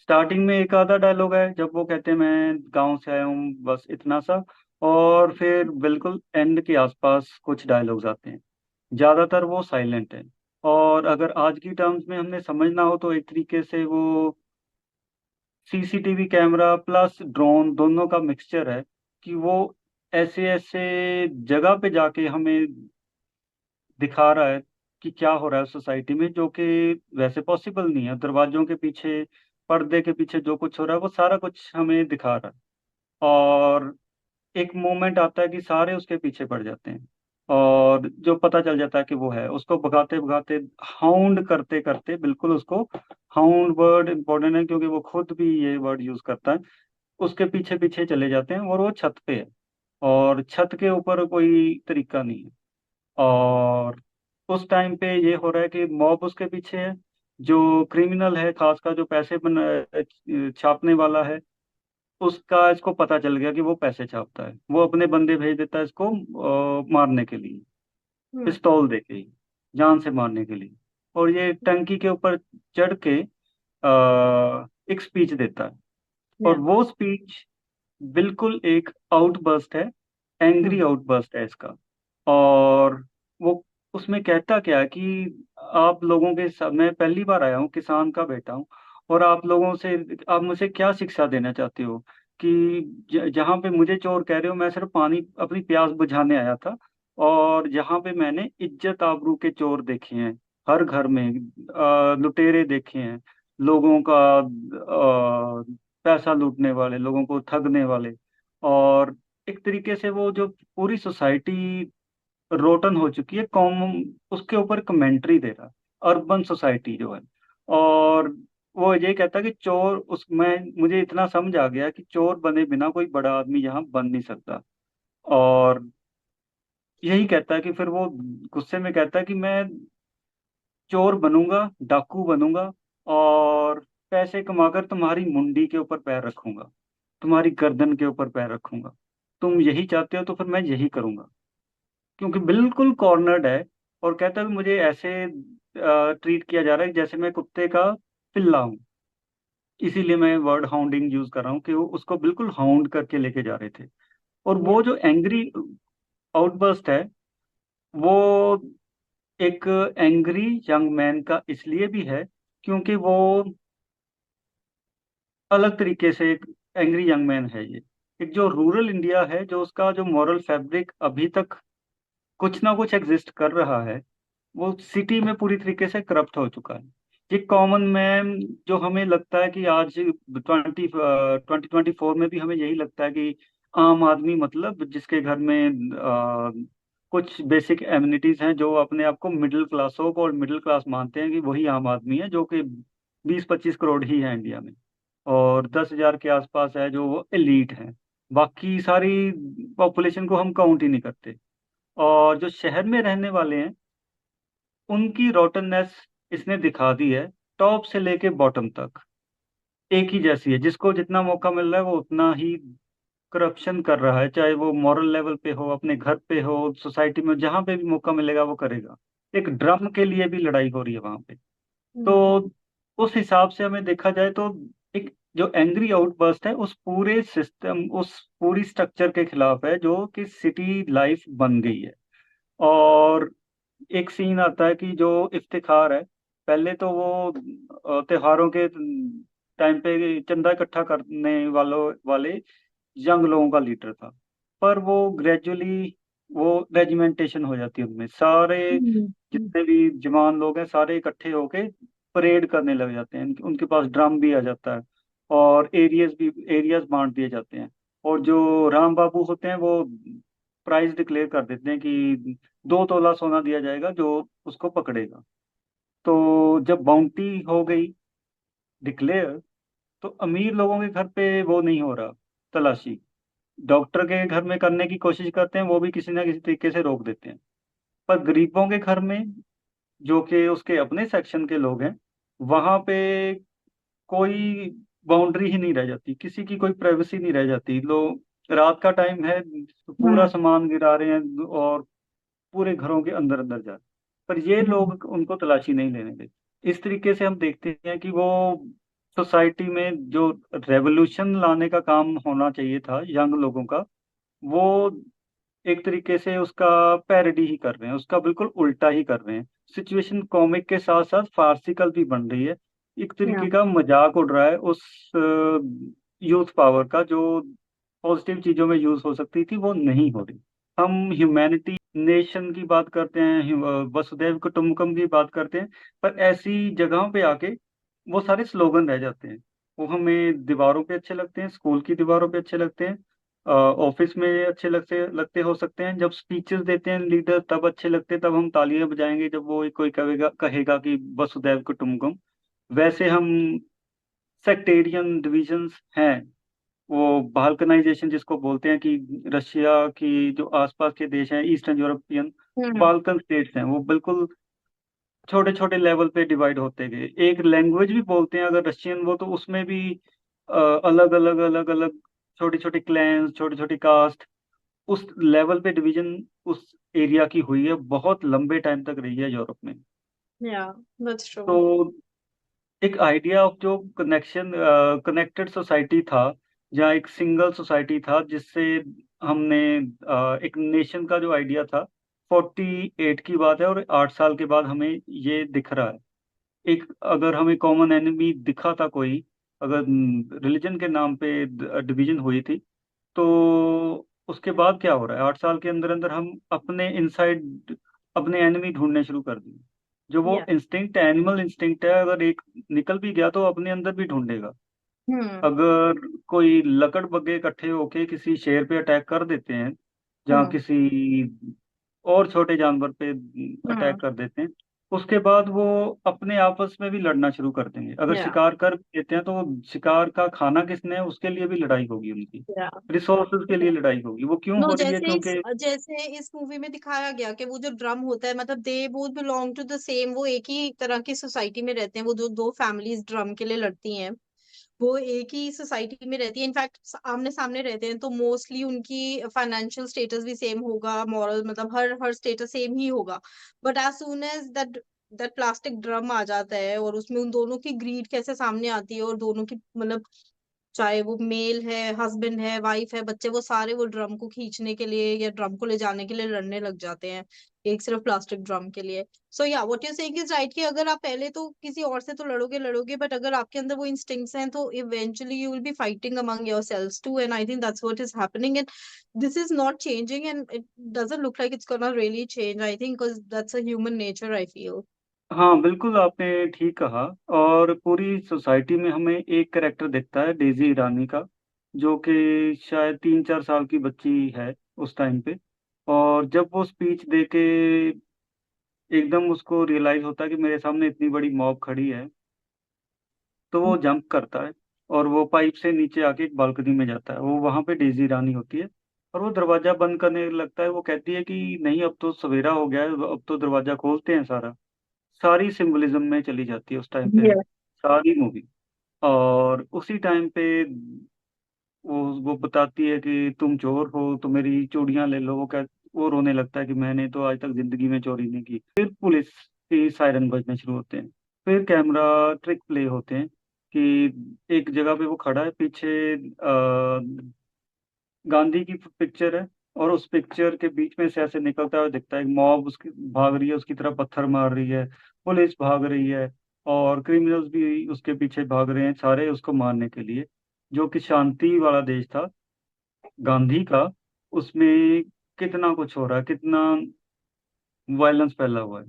स्टार्टिंग में एक आधा डायलॉग है जब वो कहते हैं मैं गांव से आया हूँ, बस इतना सा। और फिर बिल्कुल एंड के आसपास कुछ डायलॉग्स आते हैं, ज्यादातर वो साइलेंट है। और अगर आज की टर्म्स में हमने समझना हो तो एक तरीके से वो सीसीटीवी कैमरा प्लस ड्रोन दोनों का मिक्सचर है। कि वो ऐसे ऐसे जगह पे जाके हमें दिखा रहा है कि क्या हो रहा है सोसाइटी में, जो कि वैसे पॉसिबल नहीं है। दरवाजों के पीछे, पर्दे के पीछे जो कुछ हो रहा है वो सारा कुछ हमें दिखा रहा है। और एक मोमेंट आता है कि सारे उसके पीछे पड़ जाते हैं, और जो पता चल जाता है कि वो है, उसको भगाते भगाते, हाउंड करते करते, बिल्कुल उसको, हाउंड वर्ड इंपॉर्टेंट है क्योंकि वो खुद भी ये वर्ड यूज करता है। उसके पीछे पीछे चले जाते हैं और वो छत पे है, और छत के ऊपर कोई तरीका नहीं है। और उस टाइम पे ये हो रहा है कि मॉब उसके पीछे है, जो क्रिमिनल है खासकर, जो छापने वाला है, उसका इसको पता चल गया कि वो पैसे छापता है। वो अपने बंदे भेज देता है इसको मारने के लिए, Hmm. पिस्तौल दे के ही, जान से मारने के लिए। और ये टंकी के ऊपर चढ़ के एक स्पीच देता है। और Yeah. वो स्पीच बिल्कुल एक आउटबर्स्ट है, एंग्री Hmm. आउटबर्स्ट है इसका। और वो उसमें कहता क्या है कि आप लोगों के साथ, मैं पहली बार आया हूँ, किसान का बेटा हूँ, और आप लोगों से, आप मुझे क्या शिक्षा देना चाहते हो कि जहाँ पे मुझे चोर कह रहे हो, मैं सिर्फ पानी, अपनी प्यास बुझाने आया था। और जहाँ पे मैंने इज्जत आबरू के चोर देखे हैं, हर घर में लुटेरे देखे हैं, लोगों का पैसा लूटने वाले, लोगों को ठगने वाले। और एक तरीके से वो जो पूरी सोसाइटी रोटन हो चुकी है, कौम, उसके ऊपर कमेंट्री दे रहा है, अर्बन सोसाइटी जो है। और वो ये कहता है कि चोर, उसमें मुझे इतना समझ आ गया कि चोर बने बिना कोई बड़ा आदमी यहाँ बन नहीं सकता। और यही कहता है कि फिर वो गुस्से में कहता है कि मैं चोर बनूंगा, डाकू बनूंगा, और पैसे कमाकर तुम्हारी मुंडी के ऊपर पैर रखूंगा, तुम्हारी गर्दन के ऊपर पैर रखूंगा। तुम यही चाहते हो तो फिर मैं यही करूंगा। क्योंकि बिल्कुल कॉर्नर्ड है, और कहता है कि मुझे ऐसे ट्रीट किया जा रहा है जैसे मैं कुत्ते का पिल्ला हूँ। इसीलिए मैं वर्ड हाउंडिंग यूज कर रहा हूँ कि वो उसको बिल्कुल हाउंड करके लेके जा रहे थे। और या वो जो एंग्री आउटबर्स्ट है, वो एक एंग्री यंग मैन का इसलिए भी है क्योंकि वो अलग तरीके से एक एंग्री यंग मैन है। ये एक जो रूरल इंडिया है, जो उसका जो मॉरल फैब्रिक अभी तक कुछ ना कुछ एग्जिस्ट कर रहा है, वो सिटी में पूरी तरीके से करप्ट हो चुका है। ये कॉमन मैन जो हमें लगता है कि आज 2024 में भी हमें यही लगता है कि आम आदमी मतलब जिसके घर में कुछ बेसिक एमिनिटीज हैं, जो अपने आप को मिडिल क्लास हो और मिडिल क्लास मानते हैं कि वही आम आदमी है, जो कि 20-25 करोड़ ही है इंडिया में, और 10,000 के आसपास है जो वो एलीट है। बाकी सारी पॉपुलेशन को हम काउंट ही नहीं करते। और जो शहर में रहने वाले हैं, उनकी रोटननेस इसने दिखा दी है। टॉप से लेके बॉटम तक एक ही जैसी है, जिसको जितना मौका मिल रहा है वो उतना ही करप्शन कर रहा है, चाहे वो मॉरल लेवल पे हो, अपने घर पे हो, सोसाइटी में, जहां पे भी मौका मिलेगा वो करेगा। एक ड्रम के लिए भी लड़ाई हो रही है वहां पे। हम्म तो उस हिसाब से हमें देखा जाए तो एक जो एंग्री आउटबर्स्ट है उस पूरे सिस्टम, उस पूरी स्ट्रक्चर के खिलाफ है जो कि सिटी लाइफ बन गई है। और एक सीन आता है कि जो इफ्तिखार है, पहले तो वो त्योहारों के टाइम पे चंदा इकट्ठा करने वाले यंग लोगों का लीडर था। पर वो ग्रेजुअली वो रेजिमेंटेशन हो जाती है, उनमें सारे हम्म जितने भी जवान लोग हैं सारे इकट्ठे होके परेड करने लग जाते हैं। उनके पास ड्रम भी आ जाता है, और एरियाज बांट दिए जाते हैं। और जो राम बाबू होते हैं वो प्राइज डिक्लेयर कर देते हैं कि 2 तोला सोना दिया जाएगा जो उसको पकड़ेगा। तो जब बाउंटी हो गई डिक्लेयर, तो अमीर लोगों के घर पे वो नहीं हो रहा तलाशी, डॉक्टर के घर में करने की कोशिश करते हैं, वो भी किसी ना किसी तरीके से रोक देते हैं। पर गरीबों के घर में, जो कि उसके अपने सेक्शन के लोग हैं, वहां पे कोई बाउंड्री ही नहीं रह जाती, किसी की कोई प्राइवेसी नहीं रह जाती। लोग रात का टाइम है तो पूरा हम्म सामान गिरा रहे हैं और पूरे घरों के अंदर अंदर जा रहे हैं। पर ये हम्म लोग उनको तलाशी नहीं लेने देते। इस तरीके से हम देखते हैं कि वो सोसाइटी में जो रेवोल्यूशन लाने का काम होना चाहिए था यंग लोगों का, वो एक तरीके से उसका पैरडी ही कर रहे हैं, उसका बिल्कुल उल्टा ही कर रहे हैं। सिचुएशन कॉमिक के साथ साथ फार्सिकल भी बन रही है। एक या तरीके का मजाक उड़ रहा है उस यूथ पावर का, जो पॉजिटिव चीजों में यूज हो सकती थी वो नहीं हो रही। हम ह्यूमैनिटी नेशन की बात करते हैं, वसुधैव कुटुंबकम की बात करते हैं, पर ऐसी जगहों पे आके वो सारे स्लोगन रह जाते हैं। वो हमें दीवारों पे अच्छे लगते हैं, स्कूल की दीवारों पे अच्छे लगते हैं, ऑफिस में अच्छे लगते लगते हो सकते हैं, जब स्पीचेस देते हैं लीडर तब अच्छे लगते हैं, तब हम तालियां बजाएंगे जब वो कोई कहेगा कहेगा कि वसुधैव कुटुंबकम। वैसे हम सेक्टेरियन डिविजन्स हैं, वो बाल्कनाइजेशन जिसको बोलते हैं, कि रशिया की जो आसपास के देश हैं, ईस्टर्न यूरोपियन हम्म बाल्कन स्टेट्स हैं, वो बिल्कुल छोटे छोटे लेवल पे डिवाइड होते गए। एक लैंग्वेज भी बोलते हैं अगर रशियन, वो तो उसमें भी अलग अलग छोटी छोटी क्लैंस, छोटी छोटी कास्ट, उस लेवल पे डिवीजन उस एरिया की हुई है, बहुत लंबे टाइम तक रही है यूरोप में। या दैट्स ट्रू तो एक आइडिया ऑफ जो कनेक्टेड सोसाइटी था, जहाँ एक सिंगल सोसाइटी था जिससे हमने एक नेशन का जो आइडिया था, 48 की बात है, और 8 साल के बाद हमें ये दिख रहा है। एक अगर हमें कॉमन एनिमी दिखा था कोई, अगर रिलीजन के नाम पे डिवीजन हुई थी, तो उसके बाद क्या हो रहा है, 8 साल के अंदर अंदर हम अपने इनसाइड अपने एनिमी ढूंढने शुरू कर दिए। जो वो या इंस्टिंक्ट है, एनिमल इंस्टिंक्ट है, अगर एक निकल भी गया तो अपने अंदर भी ढूंढेगा। हम्म अगर कोई लकड़ बग्गे इकट्ठे होके किसी शेर पे अटैक कर देते हैं, जहाँ हम्म किसी और छोटे जानवर पे अटैक हम्म कर देते हैं, उसके बाद वो अपने आपस में भी लड़ना शुरू कर देंगे। अगर या शिकार कर देते हैं तो शिकार का खाना किसने है उसके लिए भी लड़ाई होगी, उनकी या रिसोर्सेज के लिए लड़ाई होगी। वो क्यों नो हो रही है? क्योंकि जैसे इस मूवी में दिखाया गया कि वो जो ड्रम होता है, मतलब they both belong to the same, वो एक ही तरह की सोसाइटी में रहते हैं, वो जो दो फैमिलीज ड्रम के लिए लड़ती हैं, वो एक ही सोसाइटी में रहती है, इनफैक्ट आमने सामने रहते हैं, तो मोस्टली उनकी फाइनेंशियल स्टेटस भी सेम होगा, मॉरल मतलब हर हर स्टेटस सेम ही होगा। But as soon as that plastic drum आ जाता है, और उसमें उन दोनों की ग्रीड कैसे सामने आती है, और दोनों की मतलब चाहे वो मेल है, हस्बैंड है, वाइफ है, बच्चे, वो सारे वो ड्रम को खींचने के लिए या ड्रम को ले जाने के लिए लड़ने लग जाते हैं, एक सिर्फ प्लास्टिक ड्रम के लिए। सो या what you saying is right, कि अगर आप पहले तो किसी और से तो लड़ोगे लड़ोगे, बट अगर आपके अंदर वो इंस्टिंक्ट्स हैं तो eventually you will be fighting among yourselves too, and I think that's what is happening, and this is not changing, and it doesn't look like it's gonna really change, I think, because that's a human nature, I feel. हाँ बिल्कुल, आपने ठीक कहा। और पूरी society में हमें एक कैरेक्टर दिखता है, डेजी ईरानी का, जो कि शायद 3-4 साल की बच्ची है उस टाइम पे। और जब वो स्पीच दे के एकदम उसको रियलाइज होता है कि मेरे सामने इतनी बड़ी मॉब खड़ी है, तो वो जंप करता है और वो पाइप से नीचे आके एक बालकनी में जाता है। वो वहां पे डेजी रानी होती है और वो दरवाजा बंद करने लगता है। वो कहती है कि नहीं, अब तो सवेरा हो गया है, अब तो दरवाजा खोलते हैं सारा। सारी सिंबलिज्म में चली जाती है उस टाइम पे Yes. सारी मूवी। और उसी टाइम पे वो बताती है कि तुम चोर हो तो मेरी चूड़ियां ले लो। वो रोने लगता है कि मैंने तो आज तक जिंदगी में चोरी नहीं की। फिर पुलिस की सायरन बजने शुरू होते हैं। फिर कैमरा ट्रिक प्ले होते हैं कि एक जगह पे वो खड़ा है, पीछे गांधी की पिक्चर है, और उस पिक्चर के बीच में से ऐसे निकलता हुआ दिखता है मॉब उसकी भाग रही है, उसकी तरफ पत्थर मार रही है, पुलिस भाग रही है, और क्रिमिनल्स भी उसके पीछे भाग रहे हैं, सारे उसको मारने के लिए। जो कि शांति वाला देश था गांधी का, उसमें कितना कुछ हो रहा है, कितना वायलेंस फैला हुआ है,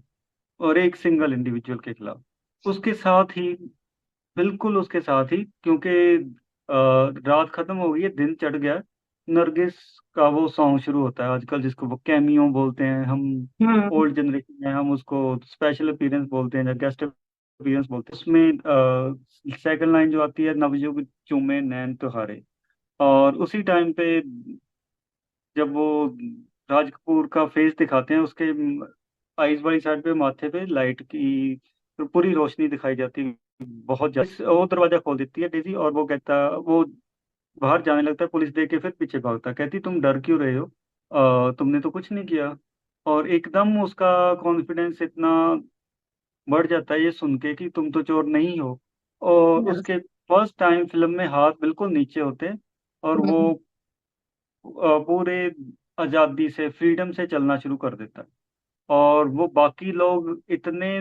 और एक सिंगल इंडिविजुअल के खिलाफ। उसके साथ ही, बिल्कुल उसके साथ ही, क्योंकि रात खत्म हो गई है, दिन चढ़ गया है, नरगिस का वो सॉन्ग शुरू होता है आजकल, जिसको वो कैमियो बोलते हैं हम। हम्म। ओल्ड जनरेशन में हम उसको स्पेशल अपीयरेंस बोलते हैं या गेस्ट अपीयरेंस बोलते हैं। उसमें सेकंड लाइन जो आती है, नवयुग चूमे नैन तुहारे। और उसी टाइम पे जब वो राज कपूर का फेस दिखाते हैं, उसके आईज वाली साइड पे माथे पे लाइट की पूरी रोशनी दिखाई जाती है बहुत ज्यादा। वो दरवाजा खोल देती है डेजी, और वो कहता, वो बाहर जाने लगता है, पुलिस देख के फिर पीछे भागता है, कहती तुम डर क्यों रहे हो, तुमने तो कुछ नहीं किया। और एकदम उसका कॉन्फिडेंस इतना बढ़ जाता है ये सुन के कि तुम तो चोर नहीं हो। और Yes. उसके फर्स्ट टाइम फिल्म में हाथ बिल्कुल नीचे होते हैं, और वो हम्म। पूरे आजादी से, फ्रीडम से चलना शुरू कर देता है। और वो बाकी लोग इतने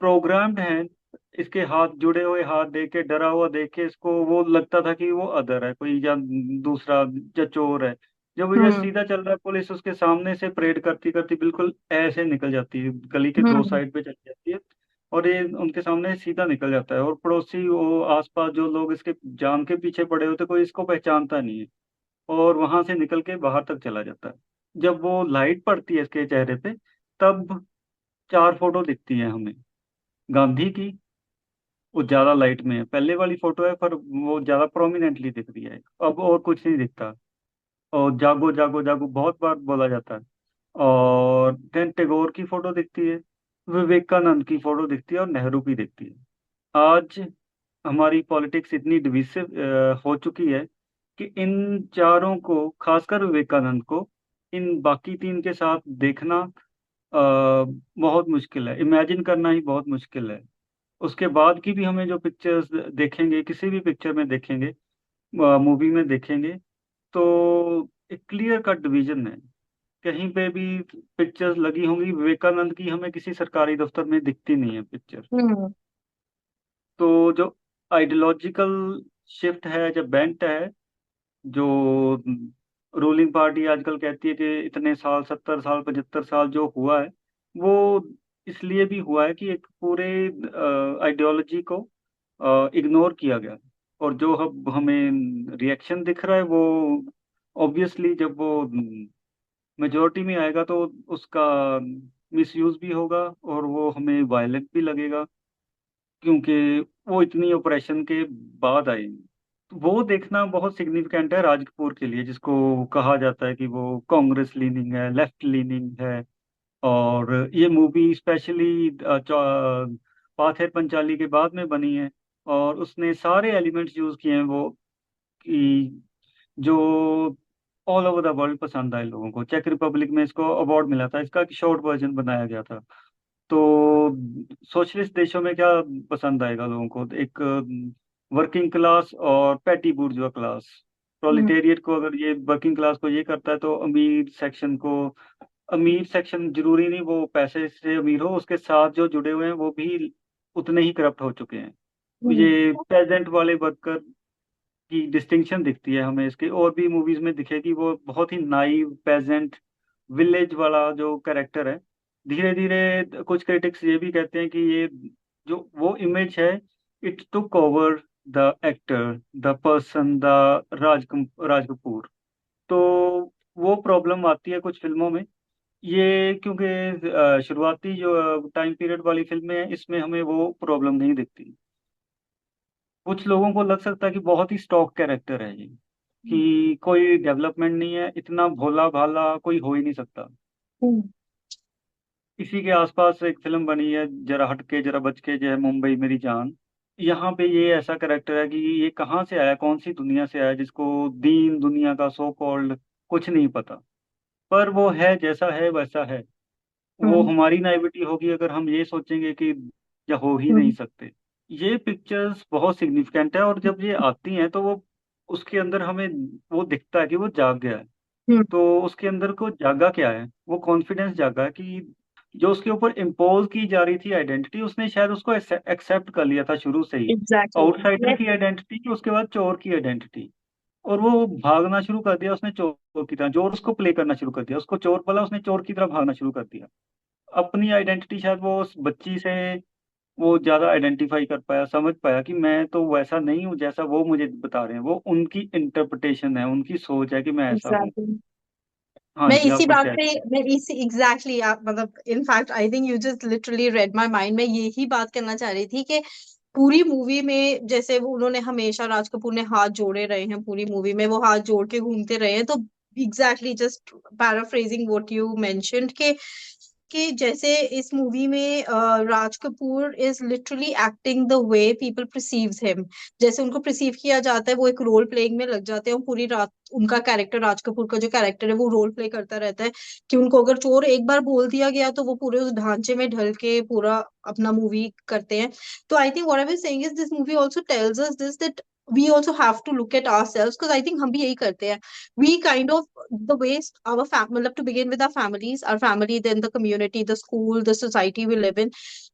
प्रोग्राम्ड हैं, इसके हाथ जुड़े हुए हाथ देख के, डरा हुआ देख के, इसको वो लगता था कि वो अदर है कोई, या दूसरा, या चोर है। जब वो ये हम्म। सीधा चल रहा है, पुलिस उसके सामने से परेड करती करती बिल्कुल ऐसे निकल जाती है, गली के दो हम्म। साइड पे चली जाती है, और ये उनके सामने सीधा निकल जाता है। और पड़ोसी, वो आसपास जो लोग इसके जान के पीछे पड़े होते, कोई इसको पहचानता नहीं है, और वहां से निकल के बाहर तक चला जाता है। जब वो लाइट पड़ती है इसके चेहरे पे, तब 4 फोटो दिखती है हमें गांधी की। वो ज्यादा लाइट में है, पहले वाली फोटो है, पर वो ज्यादा प्रोमिनेंटली दिख रही है, अब और कुछ नहीं दिखता। और जागो जागो जागो बहुत बार बोला जाता है। और देन टैगोर की फोटो दिखती है, विवेकानंद की फोटो दिखती है, और नेहरू की दिखती है। आज हमारी पॉलिटिक्स इतनी डिविसिव हो चुकी है कि इन चारों को, खासकर विवेकानंद को, इन बाकी 3 के साथ देखना बहुत मुश्किल है, इमेजिन करना ही बहुत मुश्किल है। उसके बाद की भी हमें जो पिक्चर्स देखेंगे, किसी भी पिक्चर में देखेंगे, मूवी में देखेंगे, तो एक क्लियर कट डिवीजन है। कहीं पे भी पिक्चर्स लगी होंगी विवेकानंद की, हमें किसी सरकारी दफ्तर में दिखती नहीं है पिक्चर। हम्म। तो जो आइडियोलॉजिकल शिफ्ट है, जो बेंट है, जो रूलिंग पार्टी आजकल कहती है कि इतने साल, 70 साल, 75 साल जो हुआ है, वो इसलिए भी हुआ है कि एक पूरे आइडियोलॉजी को इग्नोर किया गया। और जो अब हमें रिएक्शन दिख रहा है, वो ऑब्वियसली जब वो मेजोरिटी में आएगा तो उसका मिसयूज भी होगा, और वो हमें वायलेंट भी लगेगा, क्योंकि वो इतनी ऑपरेशन के बाद आए। तो वो देखना बहुत सिग्निफिकेंट है राज कपूर के लिए, जिसको कहा जाता है कि वो कांग्रेस लीनिंग है, लेफ्ट लीनिंग है। और ये मूवी स्पेशली पाथेर पंचाली के बाद में बनी है, और उसने सारे एलिमेंट्स यूज किए हैं वो, कि जो ऑल ओवर द वर्ल्ड पसंद आए लोगों को। चेक रिपब्लिक में इसको अवार्ड मिला था इसका, कि शॉर्ट वर्जन बनाया गया था। तो सोशलिस्ट देशों में क्या पसंद आएगा लोगों को? एक वर्किंग क्लास और पैटी बुर्जुआ क्लास, हम्म प्रोलिटेरिएट को, अगर ये वर्किंग क्लास को ये करता है तो अमीर सेक्शन को, अमीर सेक्शन जरूरी नहीं वो पैसे से अमीर हो, उसके साथ जो जुड़े हुए हैं वो भी उतने ही करप्ट हो चुके हैं। हम्म ये पेजेंट वाले वर्कर की डिस्टिंक्शन दिखती है हमें इसके, और भी मूवीज में दिखेगी। वो बहुत ही नाइव पेजेंट विलेज वाला जो कैरेक्टर है। धीरे धीरे कुछ क्रिटिक्स ये भी कहते हैं कि ये जो वो इमेज है, it took over the actor, the person, the Raj Kapoor. तो वो प्रॉब्लम आती है कुछ फिल्मों में। ये क्योंकि शुरुआती जो टाइम पीरियड वाली फिल्में हैं, इसमें हमें वो प्रॉब्लम नहीं दिखती। कुछ लोगों को लग सकता है कि बहुत ही स्टॉक कैरेक्टर है ये, कि कोई डेवलपमेंट नहीं है, इतना भोला भाला कोई हो ही नहीं सकता। हम्म इसी के आसपास एक फिल्म बनी है, जरा हटके जरा बचके, जो है मुंबई मेरी जान। यहाँ पे ये ऐसा कैरेक्टर है कि ये कहाँ से आया, कौन सी दुनिया से आया, जिसको दीन दुनिया का सो कॉल्ड कुछ नहीं पता। पर वो है, जैसा है वैसा है। वो हम्म हमारी नाइविटी होगी अगर हम ये सोचेंगे कि या हो ही नहीं हम्म सकते। ये पिक्चर्स बहुत सिग्निफिकेंट है, और जब ये आती हैं तो वो उसके अंदर हमें वो दिखता है कि वो जाग गया है। हम्म तो उसके अंदर को जागा क्या है? वो कॉन्फिडेंस जागा है कि जो उसके ऊपर इम्पोज की जा रही थी आइडेंटिटी, उसने शायद उसको एक्सेप्ट कर लिया था शुरू से ही। एग्जैक्टली। आउटसाइडर की आइडेंटिटी, उसके बाद चोर की आइडेंटिटी। और वो भागना शुरू कर दिया उसने चोर की तरह, चोर उसको प्ले करना शुरू कर दिया, उसको चोर बोला, उसने चोर की तरह भागना शुरू कर दिया। अपनी आइडेंटिटी शायद वो उस बच्ची से वो ज्यादा आइडेंटिफाई कर पाया, समझ पाया कि मैं तो वैसा नहीं हूँ जैसा वो मुझे बता रहे हैं। वो उनकी इंटरप्रिटेशन है, उनकी सोच है कि मैं ऐसा हूँ। एग्जैक्टली। हाँ जी, आप कुछ कह रहे मैं इसी एग्जैक्टली आप मतलब in fact I think you just literally red my mind. मैं यही बात करना चाह रही थी कि पूरी मूवी में जैसे वो उन्होंने हमेशा राज कपूर ने हाथ जोड़े रहे हैं, पूरी मूवी में वो हाथ जोड़ के घूमते रहे हैं। तो exactly just paraphrasing what you mentioned कि जैसे इस मूवी में Raj Kapoor is literally acting the way people perceives him. जैसे उनको परसीव किया जाता है वो एक रोल प्लेइंग में लग जाते हैं, और पूरी रात उनका कैरेक्टर, राज कपूर का जो कैरेक्टर है वो रोल प्ले करता रहता है कि उनको अगर चोर एक बार बोल दिया गया तो वो पूरे उस ढांचे में ढल के पूरा अपना मूवी करते हैं। तो I think what I was saying is this movie also tells us this that we also have to look at ourselves, because I think हम भी यही करते हैं। We kind of the ways our मतलब to begin with our families, our family, then the community, the school, the society we live in,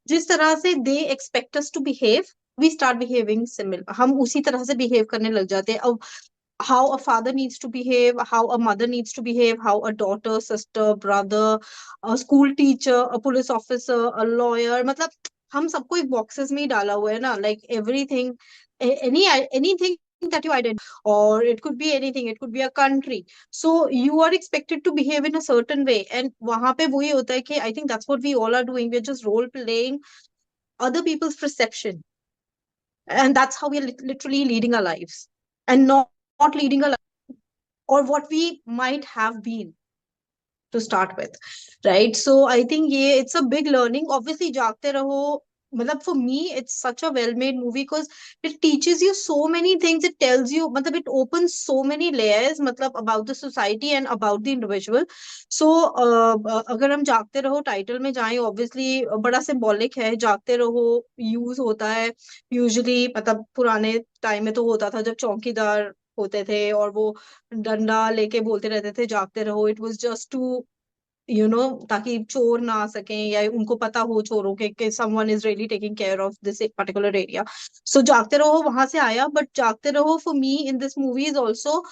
जिस तरह से they expect us to behave, we start behaving similar, हम उसी तरह से behave करने लग जाते हैं। अब how a father needs to behave, how a mother needs to behave, how a daughter, sister, brother, a school teacher, a police officer, a lawyer, मतलब हम सबको एक boxes में ही डाला हुआ है ना, like everything, anything that you identify, or it could be anything, it could be a country, so you are expected to behave in a certain way, and वहां पे वही होता है कि I think that's what we all are doing, we're just role playing other people's perception, and that's how we're literally leading our lives, and not leading a life or what we might have been to start with, right? So I think ये it's a big learning, obviously जागते रहो, मतलब for me it's such a well made movie because it teaches you so many things, it tells you, मतलब it opens so many layers, मतलब about the society and about the individual. So अगर हम जागते रहो title में जाएं, obviously बड़ा symbolic है, जागते रहो यूज होता है यूजुअली, मतलब पुराने टाइम में तो होता था जब चौकीदार होते थे और वो डंडा लेके बोलते रहते थे जागते रहो, इट वाज जस्ट टू ताकि चोर ना आ सकें या उनको पता हो चोरों के कि someone is really taking care of this particular area. So Jagte Raho वहां से आया, but Jagte Raho for me in this movie is also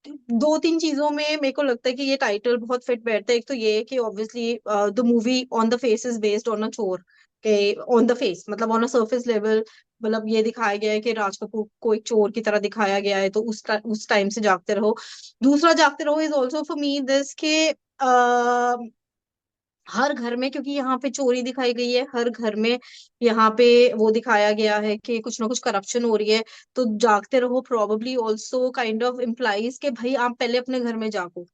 दो तीन चीजों में मेरे को लगता है कि ये टाइटल बहुत फिट बैठता है। एक तो ये है कि obviously the movie on the face is based on a चोर, के ऑन द फेस मतलब ऑन अ सरफेस लेवल, मतलब ये दिखाया गया है कि राज कपूर को एक चोर की तरह दिखाया गया है, तो उस टाइम से जागते रहो। दूसरा जागते रहो is also for me this के हर घर में, क्योंकि यहाँ पे चोरी दिखाई गई है हर घर में, यहाँ पे वो दिखाया गया है कि कुछ ना कुछ करप्शन हो रही है, तो जागते रहो probably also kind of implies के भाई आप पहले अपने घर में जागो,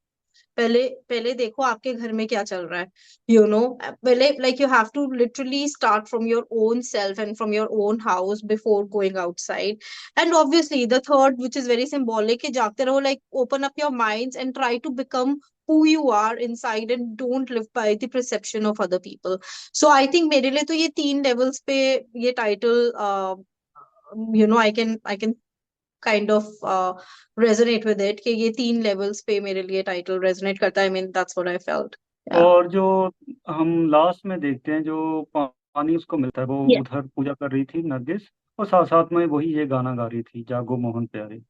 पहले पहले देखो आपके घर में क्या चल रहा है, यू नो। पहले like you have to literally start from your own self and from your own house before going outside. And obviously the third which is very symbolic, कि जागते रहो, like open up your minds and try to become who you are inside and don't live by the perception of other people. So I think मेरे लिए तो ये 3 levels पे ये title, I can kind of resonate with it, कि ये 3 levels पे मेरे लिए title resonate करता है. I mean that's what I felt. Yeah. और जो हम लास्ट में देखते हैं, जो पानी उसको मिलता है, वो Yeah. उधर पूजा कर रही थी नरगिस, और साथ साथ में वही ये गाना गा रही थी, जागो मोहन प्यारे।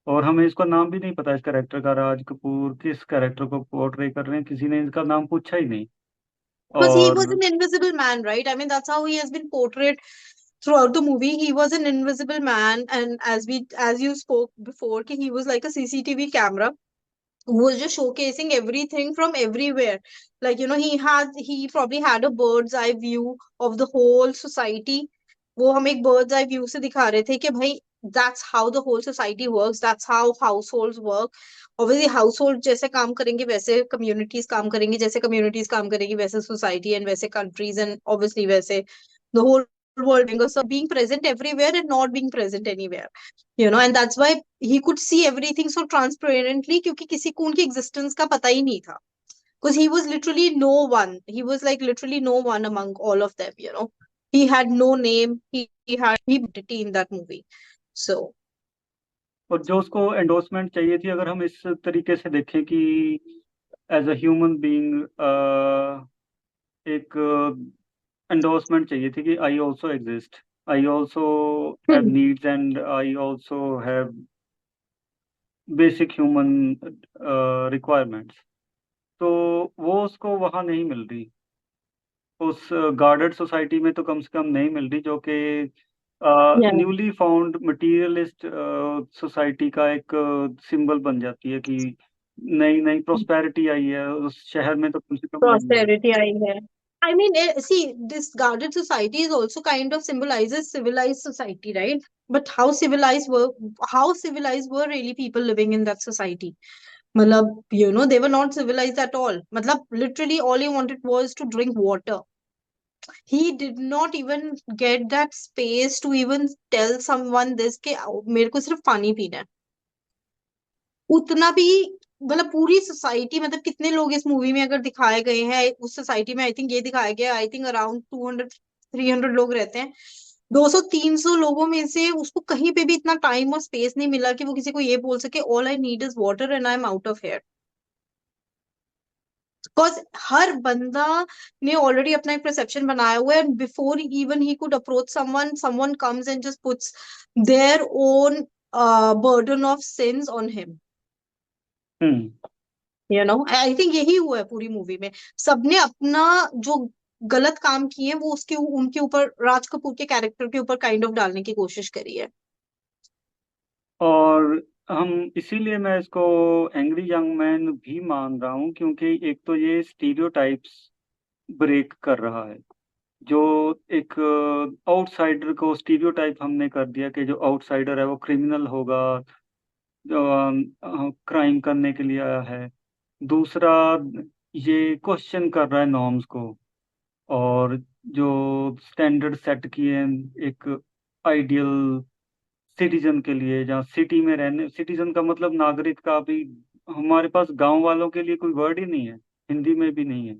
और हमें इसका नाम भी नहीं पता इस कैरेक्टर का, राज कपूर किस कैरेक्टर को पोर्ट्रे कर रहे हैं, किसी ने इसका नाम पूछा ही नहीं। Because he was और an invisible man, right? I mean, that's how he has been portrayed throughout the movie. He was an invisible man, and as you spoke before, कि he was like a CCTV camera who was just showcasing everything from everywhere. Like, he probably had a bird's eye view of the whole society. वो हम एक bird's eye view से दिखा रहे थे कि भाई, that's how the whole society works, that's how households work. Obviously household जैसे काम करेंगे वैसे communities काम करेंगी, जैसे communities काम करेंगी वैसे society and वैसे countries, and obviously वैसे the whole world, because of being present everywhere and not being present anywhere. And that's why he could see everything so transparently, क्योंकि किसी को उनकी existence का पता ही नहीं था. Because he was literally no one. He was like literally no one among all of them. He had no name. He had he identity in that movie. So और जो उसको एंडोर्समेंट चाहिए थी, अगर हम इस तरीके से देखें कि एज अ ह्यूमन बीइंग एक एंडोर्समेंट चाहिए थी कि I also exist, I also have hmm, needs, and I also have basic human requirements, तो वो उसको वहाँ नहीं मिल रही। उस गार्डेड सोसाइटी में तो कम से कम नहीं मिल रही, जो कि yeah, newly found materialist society का एक सिंबल बन जाती है कि नई नई प्रोस्पेरिटी आई है उस शहर में, तो कम से कम नहीं है। prosperity आई है. I mean, see, this guarded society is also kind of symbolizes civilized society, right? But how civilized were really people living in that society? Matlab, they were not civilized at all. Matlab, literally all he wanted was to drink water. He did not even get that space to even tell someone this, कि मेरे को सिर्फ पानी पीना है. उतना भी, मतलब पूरी सोसाइटी, मतलब कितने लोग इस मूवी में अगर दिखाए गए हैं, उस सोसाइटी में आई थिंक ये दिखाया गया, आई थिंक अराउंड 200-300 लोग रहते हैं. 200-300 लोगों में से उसको कहीं पे भी इतना टाइम और स्पेस नहीं मिला कि वो किसी को ये बोल सके, all I need is water and I am out of here. Because हर बंदा ने ऑलरेडी अपना एक परसेप्शन बनाया हुआ है, and before even he could approach someone, someone comes and just puts their own burden of sins on him. Hmm. I think यही हुआ है पूरी मूवी में. सबने अपना जो गलत काम किए हैं वो उनके ऊपर, राज कपूर के कैरेक्टर के ऊपर काइंड ऑफ डालने की कोशिश करी है. और हम इसीलिए मैं इसको एंग्री यंग मैन भी मान रहा हूँ, क्योंकि एक तो ये स्टीरियोटाइप्स ब्रेक कर रहा है। जो एक आउटसाइडर को स्टीरियोटाइप हमने कर दिया कि जो आउटसाइडर है वो क्रिमिनल होगा, जो क्राइम करने के लिए आया है। दूसरा, ये क्वेश्चन कर रहा है नॉर्म्स को, और जो स्टैंडर्ड सेट किए हैं एक आइडियल सिटीजन के लिए, जहाँ सिटी में रहने, सिटीजन का मतलब नागरिक का भी, हमारे पास गांव वालों के लिए कोई वर्ड ही नहीं है, हिंदी में भी नहीं है।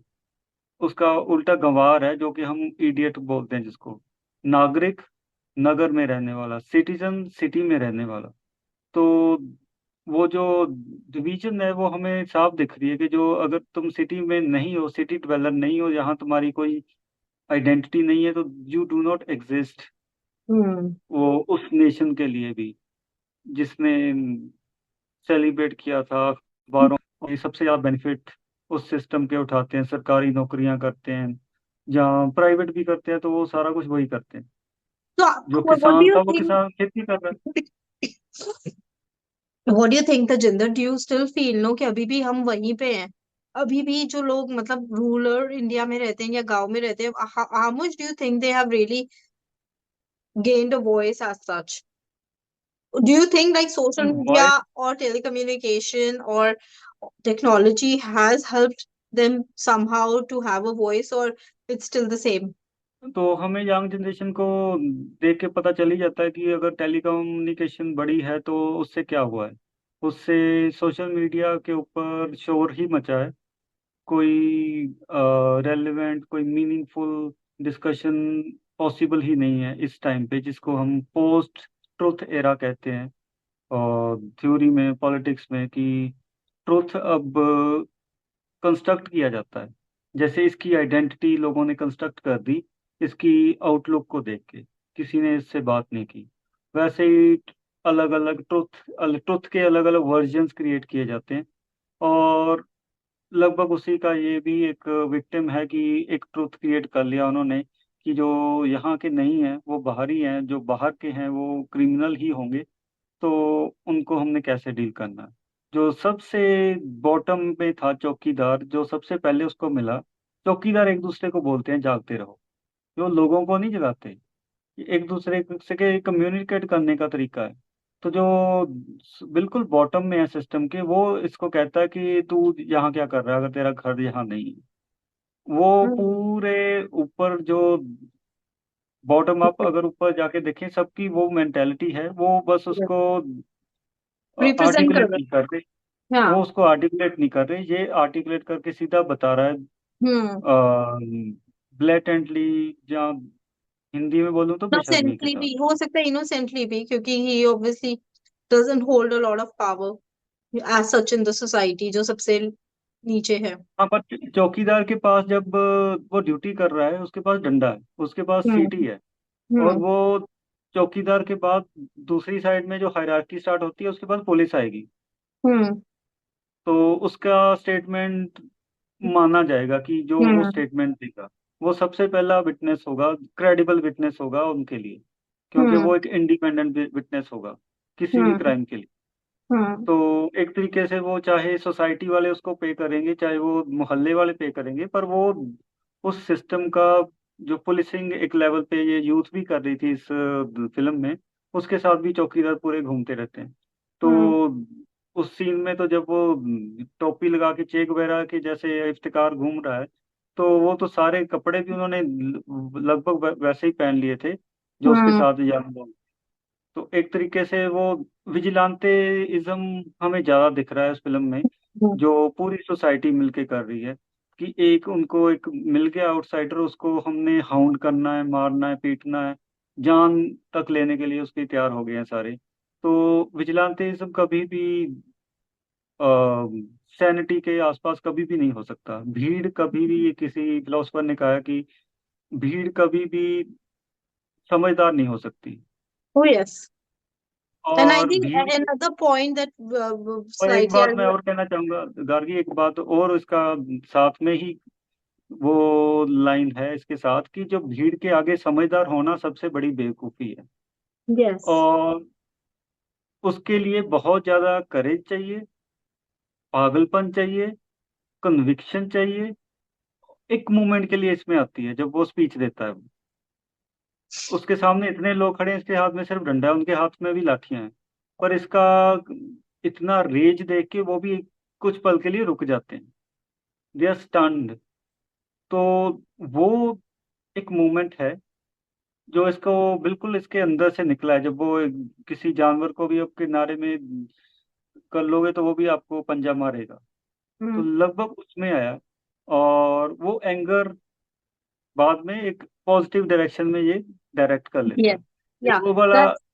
उसका उल्टा गंवार है, जो कि हम इडियट बोलते हैं जिसको। नागरिक नगर में रहने वाला, सिटीजन सिटी में रहने वाला। तो वो जो डिवीजन है वो हमें साफ दिख रही है कि जो अगर तुम सिटी में नहीं हो, सिटी ड्वेलर नहीं हो, यहाँ तुम्हारी कोई आइडेंटिटी नहीं है, तो यू डू नॉट एग्जिस्ट। हम्म. वो उस नेशन के लिए भी जिसने सेलिब्रेट किया था अखबारों, ये सबसे ज्यादा बेनिफिट उस सिस्टम के उठाते हैं, सरकारी नौकरियां करते हैं, जहाँ प्राइवेट भी करते हैं, तो वो सारा कुछ वही करते हैं। So जो what do किसान you था वो think? किसान खेती कर रहा है। What do you think, Tajinder? Do you still feel कि अभी भी हम वहीं पे हैं? अभी भी जो लोग मतलब रूरल इंडिया में रहते हैं या गांव में रहते हैं, how much do you think they have really gained a voice as such? Do you think like social voice media or telecommunication or technology has helped them somehow to have a voice, or it's still the same? तो हमें young generation को देख के पता चल ही जाता है कि अगर टेलीकम्युनिकेशन बड़ी है तो उससे क्या हुआ है। उससे सोशल मीडिया के ऊपर शोर ही मचा है। कोई रेलेवेंट, कोई मीनिंगफुल डिस्कशन पॉसिबल ही नहीं है इस टाइम पे, जिसको हम पोस्ट ट्रुथ एरा कहते हैं। और थ्योरी में, पॉलिटिक्स में, कि ट्रुथ अब कंस्ट्रक्ट किया जाता है। जैसे इसकी आइडेंटिटी लोगों ने कंस्ट्रक्ट कर दी इसकी आउटलुक को देख के, किसी ने इससे बात नहीं की। वैसे ही अलग अलग ट्रुथ के अलग अलग वर्जन्स क्रिएट किए जाते हैं। और लगभग उसी का ये भी एक विक्टिम है कि एक ट्रुथ क्रिएट कर लिया उन्होंने कि जो यहाँ के नहीं हैं वो बाहरी हैं, जो बाहर के हैं वो क्रिमिनल ही होंगे। तो उनको हमने कैसे डील करना है। जो सबसे बॉटम में था चौकीदार, जो सबसे पहले उसको मिला। चौकीदार एक दूसरे को बोलते हैं जागते रहो, जो लोगों को नहीं जगाते। ये एक दूसरे से के कम्युनिकेट करने का तरीका है। तो जो बिल्कुल बॉटम में है सिस्टम के, वो इसको कहता है कि तू यहाँ क्या कर रहा है अगर तेरा घर यहाँ नहीं है। वो Hmm. पूरे ऊपर जो बॉटम अप अगर ऊपर जाके देखें, सबकी वो मेंटेलिटी है। वो बस Yes. उसको Represent कर आर्टिकुलेट रहे नहीं कर रहे। हैं। हाँ। वो उसको आर्टिकुलेट नहीं कर रहे, ये आर्टिकुलेट करके सीधा बता रहा है हम्म। ब्लेटेंटली, या हिंदी में बोलूँ तो बेशर्मी के इनोसेंटली साथ। भी हो सकता है, इनोसेंटली भी, क्योंकि he obviously doesn't hold a lot of power as such in the society, जो सबसे नीचे है। हाँ, पर चौकीदार के पास जब वो ड्यूटी कर रहा है, उसके पास डंडा है, उसके पास सीटी हम्म। है। और हम्म। वो चौकीदार के बाद दूसरी साइड में जो हायरार्की स्टार्ट होती है, उसके बाद पुलिस आएगी। हम्म। तो उसका स्टेटमेंट माना जाएगा कि जो वो हम्म। स्टेटमेंट देगा वो सबसे पहला विटनेस होगा, क्रेडिबल विटनेस होगा उनके लिए। क्योंकि हम्म। वो एक इंडिपेंडेंट विटनेस होगा किसी भी हम्म। क्राइम के लिए। हम्म। तो एक तरीके से वो चाहे सोसाइटी वाले उसको पे करेंगे, चाहे वो मोहल्ले वाले पे करेंगे, पर वो उस सिस्टम का जो पुलिसिंग एक लेवल पे ये यूथ भी कर रही थी इस फिल्म में, उसके साथ भी चौकीदार पूरे घूमते रहते हैं। हम्म। तो उस सीन में तो जब वो टोपी लगा के चेक वगैरह के जैसे इफ्तिकार घूम रहा है, तो वो तो सारे कपड़े भी उन्होंने लगभग वैसे ही पहन लिए थे जो उसके हम्म। साथ यार। तो एक तरीके से वो विजिलांटेइज्म हमें ज्यादा दिख रहा है इस फिल्म में, हम्म। जो पूरी सोसाइटी मिलके कर रही है। कि एक उनको एक मिल गया आउटसाइडर, उसको हमने हाउंड करना है, मारना है, पीटना है, जान तक लेने के लिए उसके तैयार हो गए हैं सारे। तो विजिलांटेइज्म कभी भी सैनिटी के आसपास कभी भी नहीं हो सकता। भीड़ कभी भी, ये किसी फिलोसफर ने कहा है कि भीड़ कभी भी समझदार नहीं हो सकती। Oh yes. And I और think भीड़, another point that और एक slightly बात I मैं would. और कहना चाहूंगा गार्गी, एक बात और इसका साथ में ही वो लाइन है इसके साथ कि जो भीड़ के आगे समझदार होना सबसे बड़ी बेवकूफी है। Yes. और उसके लिए बहुत ज्यादा करेज चाहिए, पागलपन चाहिए, कन्विक्शन चाहिए। एक मोमेंट के लिए इसमें आती है जब वो स्पीच देता है। उसके सामने इतने लोग खड़े हैं, इसके हाथ में सिर्फ डंडा है, उनके हाथ में भी लाठियां हैं, पर इसका इतना रेज देख के वो भी कुछ पल के लिए रुक जाते हैं। They are stunned. तो वो एक मोमेंट है जो इसको बिल्कुल इसके अंदर से निकला है। जब वो किसी जानवर को भी आप किनारे में कर लोगे तो वो भी आपको पंजा मारेगा। तो Mm. लगभग उसमें आया। और वो एंगर बाद में एक पॉजिटिव डायरेक्शन में ये डायरेक्ट कर लेता Yes. है। एक Yeah. वो वाला। That's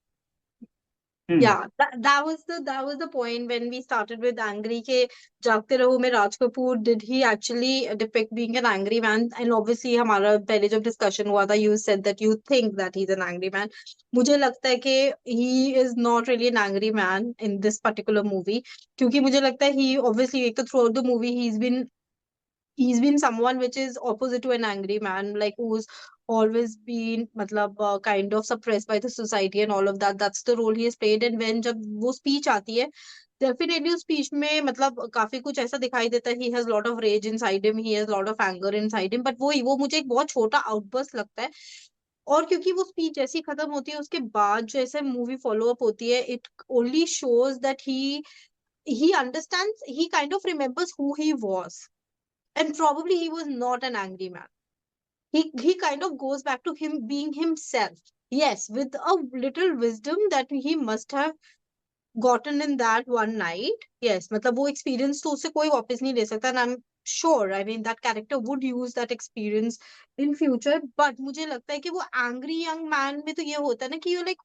hmm. Yeah, that was the point when we started with angry ke जागते रहो में Raj Kapoor, did he actually depict being an angry man? And obviously हमारा पहले जब discussion हुआ था, you said that you think that he's an angry man. मुझे लगता है कि he is not really an angry man in this particular movie, क्योंकि मुझे लगता है he obviously एक तो throughout the movie he's been someone which is opposite to an angry man, like who's always been matlab kind of suppressed by the society and all of that. That's the role he has played. And when जब वो speech आती है, definitely उस speech में मतलब काफी कुछ ऐसा दिखाई देता है, he has lot of rage inside him, he has lot of anger inside him, but वो मुझे एक बहुत छोटा outburst लगता है। और क्योंकि वो स्पीच जैसी खत्म होती है उसके बाद जो ऐसे मूवी फॉलो अप होती है, it only shows that he understands, he kind of remembers who he was, and probably he was not an angry man. He kind of goes back to him being himself, yes, with a little wisdom that he must have gotten in that one night. Yes, मतलब वो experience तो उससे कोई वापस नहीं ले सकता, and I'm sure, I mean, that character would use that experience in future. But मुझे लगता है कि वो angry young man में तो ये होता है ना कि you like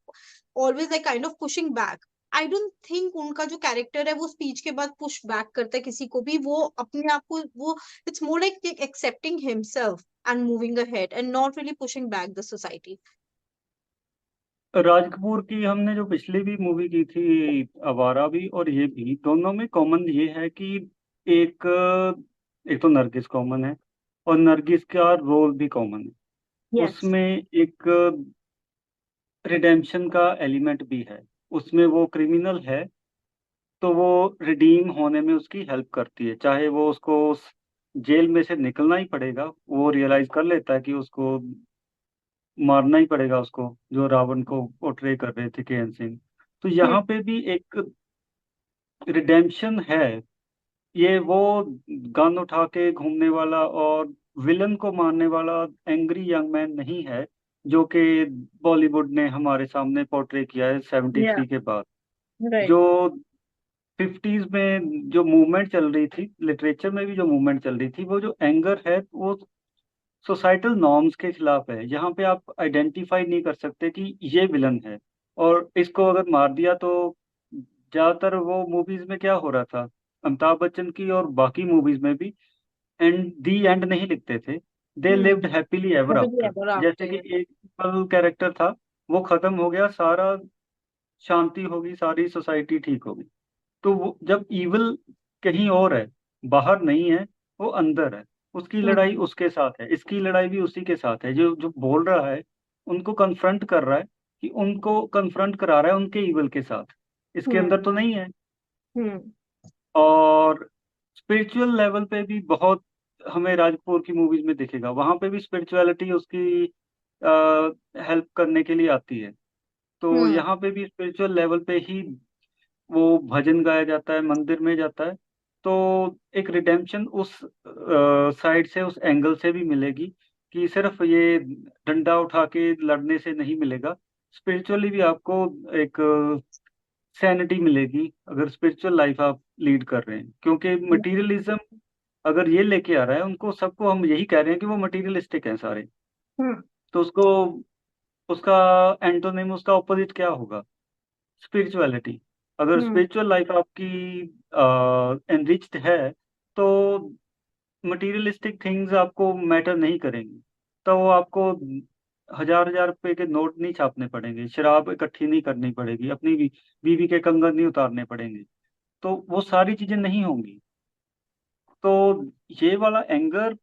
always like kind of pushing back. I don't think उनका जो कैरेक्टर है वो स्पीच के बाद पुश बैक करता है किसी को भी, वो अपने आप को वो it's more like accepting himself and moving ahead and not really pushing back the society. राज कपूर की हमने जो पिछली भी मूवी की थी, आवारा भी और ये भी, दोनों में कॉमन ये है कि एक एक तो नरगिस कॉमन है, और नरगिस का रोल भी कॉमन है। Yes. उसमें एक रिडेम्पशन का एलिमेंट भी है। उसमें वो क्रिमिनल है, तो वो रिडीम होने में उसकी हेल्प करती है, चाहे वो उसको उस जेल में से निकलना ही पड़ेगा, वो रियलाइज कर लेता है कि उसको मारना ही पड़ेगा उसको, जो रावण को पोर्ट्रे कर रहे थे के एन सिंह। तो Hmm. यहाँ पे भी एक रिडेम्पशन है। ये वो गन उठा के घूमने वाला और विलन को मारने वाला एंग्री यंग मैन नहीं है, जो कि बॉलीवुड ने हमारे सामने पोर्ट्रे किया है Yeah. 73 के बाद। Right. जो 50s में जो मूवमेंट चल रही थी, लिटरेचर में भी जो मूवमेंट चल रही थी, वो जो एंगर है वो सोसाइटल नॉर्म्स के खिलाफ है। यहाँ पे आप आइडेंटिफाई नहीं कर सकते कि ये विलन है, और इसको अगर मार दिया तो ज्यादातर वो मूवीज में क्या हो रहा था, अमिताभ बच्चन की और बाकी मूवीज में भी एंड दी एंड नहीं लिखते थे, दे Hmm. Lived happily ever Happily after. ever after. जैसे कि Yeah. एक कैरेक्टर था, वो खत्म हो गया, सारा शांति होगी, सारी सोसाइटी ठीक होगी। तो वो जब इविल कहीं और है, बाहर नहीं है, वो अंदर है, उसकी Hmm. लड़ाई उसके साथ है, इसकी लड़ाई भी उसी के साथ है। जो जो बोल रहा है उनको कन्फ्रंट कर रहा है, कि उनको कन्फ्रंट करा रहा है उनके इविल के साथ, इसके Hmm. अंदर तो नहीं है। Hmm. और स्पिरिचुअल लेवल पे भी बहुत हमें राजकपूर की मूवीज में दिखेगा, वहां पे भी स्पिरिचुअलिटी उसकी हेल्प करने के लिए आती है। तो Hmm. यहाँ पे भी स्पिरिचुअल लेवल पे ही वो भजन गाया जाता है, मंदिर में जाता है। तो एक रिडेम्पशन उस साइड से, उस एंगल से भी मिलेगी, कि सिर्फ ये डंडा उठा के लड़ने से नहीं मिलेगा। स्पिरिचुअली भी आपको एक सैनिटी मिलेगी, अगर स्पिरिचुअल लाइफ आप लीड कर रहे हैं। क्योंकि Yeah. मटेरियलिज्म अगर ये लेके आ रहा है उनको, सबको हम यही कह रहे हैं कि वो मटेरियलिस्टिक हैं सारे, Hmm. तो उसको उसका एंटोनिम, उसका ऑपोजिट क्या होगा? स्पिरिचुअलिटी। अगर Hmm. स्पिरिचुअल लाइफ आपकी एनरिच्ड है, तो मटेरियलिस्टिक थिंग्स आपको मैटर नहीं करेंगी। तो वो आपको हजार हजार रुपए के नोट नहीं छापने पड़ेंगे, शराब इकट्ठी नहीं करनी पड़ेगी, अपनी बीवी के कंगन नहीं उतारने पड़ेंगे, तो वो सारी चीजें नहीं होंगी। तो ये वाला एंगर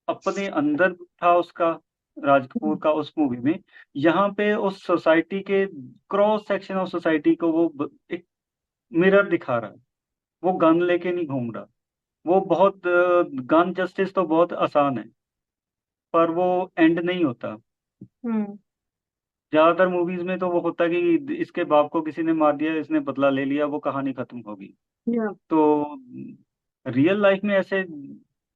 अपने अंदर था उसका, राज कपूर का, उस मूवी में। यहाँ पे उस सोसाइटी के क्रॉस सेक्शन ऑफ सोसाइटी को वो एक मिरर दिखा रहा है। वो गन लेके नहीं घूम रहा। वो बहुत गन जस्टिस तो बहुत आसान है, पर वो एंड नहीं होता। Hmm. ज्यादातर मूवीज में तो वो होता है कि इसके बाप को किसी ने मार दिया, इसने बदला ले लिया, वो कहानी खत्म होगी। Yeah. तो रियल लाइफ में ऐसे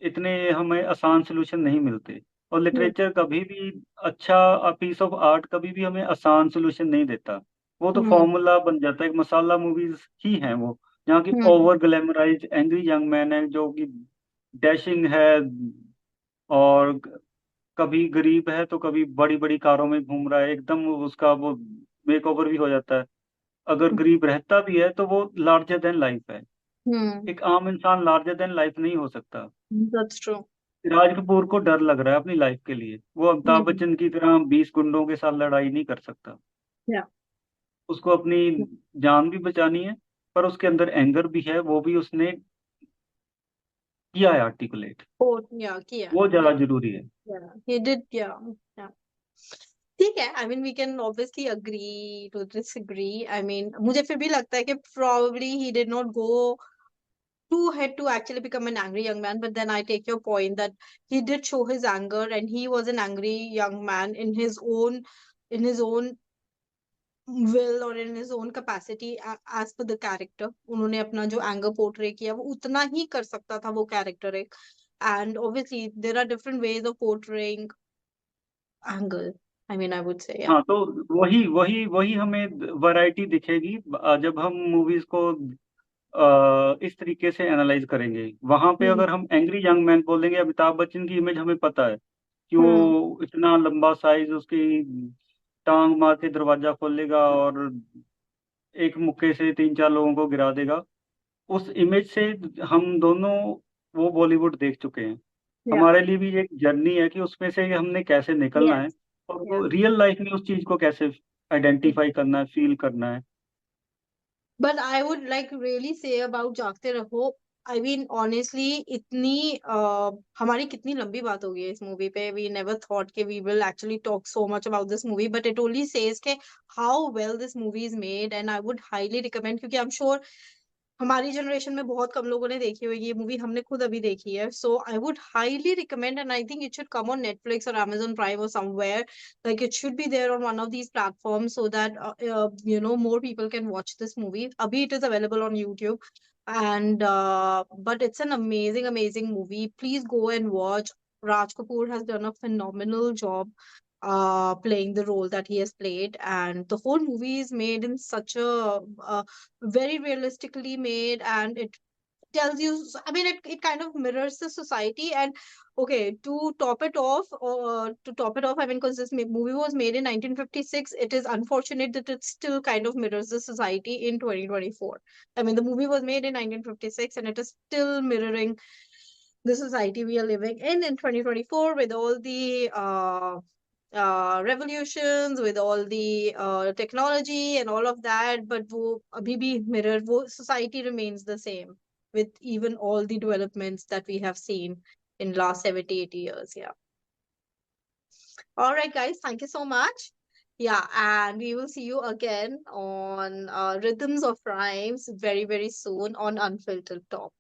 इतने हमें आसान सोल्यूशन नहीं मिलते, और Hmm. लिटरेचर कभी भी, अच्छा पीस ऑफ आर्ट कभी भी हमें आसान सोल्यूशन नहीं देता। वो तो Hmm. फॉर्मूला बन जाता है, एक मसाला मूवीज ही हैं वो, जहाँ की Hmm. Over glamorize angry young man है जो कि डैशिंग है, और कभी गरीब है तो कभी बड़ी बड़ी कारों में घूम रहा है, एकदम उसका वो मेकओवर भी हो जाता है। अगर गरीब रहता भी है तो वो लार्जर देन लाइफ है। Hmm. एक आम इंसान लार्जर देन लाइफ नहीं हो सकता। That's true. राज कपूर को डर लग रहा है अपनी लाइफ के लिए, वो अमिताभ Hmm. बच्चन की तरह 20 गुंडों के साथ लड़ाई नहीं कर सकता। Yeah. उसको अपनी जान भी बचानी है, पर उसके अंदर एंगर भी है, वो भी उसने किया है आर्टिकुलेट। Oh, yeah, किया वो है. ज्यादा Yeah. जरूरी है। Yeah. He did. Yeah. Yeah. ठीक है, I mean we can obviously agree to disagree. I mean मुझे फिर भी लगता है कि probably he did not go too had to actually become an angry young man. But then I take your point that he did show his anger, and he was an angry young man in his own will or in his own capacity as per the character. उन्होंने अपना जो anger portray किया वो उतना ही कर सकता था वो character एक. And obviously there are different ways of portraying anger. I mean, I would say, yeah. हाँ, तो वही वही वही हमें वैरायटी दिखेगी जब हम मूवीज को इस तरीके से एनालाइज करेंगे। वहां पे हम्म. अगर हम एंग्री यंग मैन बोलेंगे, अमिताभ बच्चन की इमेज हमें पता है कि हम्म. वो इतना लंबा साइज, उसकी टांग मार के दरवाजा खोलेगा और एक मुक्के से तीन चार लोगों को गिरा देगा। उस इमेज से हम दोनों वो बॉलीवुड देख चुके हैं। Yeah. हमारे लिए भी एक जर्नी है कि उसमें से हमने कैसे निकलना है Yes. और Yeah. वो रियल लाइफ में उस चीज को कैसे आइडेंटिफाई करना है, फील करना है। But I would like really say about जागते रहो. I mean, honestly, इतनी हमारी कितनी लंबी बात हो गई है इस मूवी पे. We never thought कि we will actually talk so much about this movie, but it only says कि how well this movie is made, and I would highly recommend, क्योंकि I'm sure हमारी जनरेशन में बहुत कम लोगों ने देखी होगी ये मूवी. हमने खुद अभी देखी है. So I would highly recommend, and I think it should come on Netflix और Amazon Prime or somewhere. Like it should be there on one of these platforms so that more people can watch this movie. Abhi it is available on YouTube, and but it's an amazing movie. Please go and watch. Raj Kapoor has done a phenomenal job playing the role that he has played, and the whole movie is made in such a very realistically made, and it tells you, I mean, it kind of mirrors the society. And okay, to top it off, I mean, because this movie was made in 1956, it is unfortunate that it still kind of mirrors the society in 2024. I mean, the movie was made in 1956 and it is still mirroring the society we are living in 2024, with all the revolutions, with all the technology and all of that. But wo abhi bhi mirror, wo society remains the same with even all the developments that we have seen in last 70, 80 years. Yeah. All right, guys. Thank you so much. Yeah, and we will see you again on Rhythms of Rhymes very, very soon on Unfiltered Talk.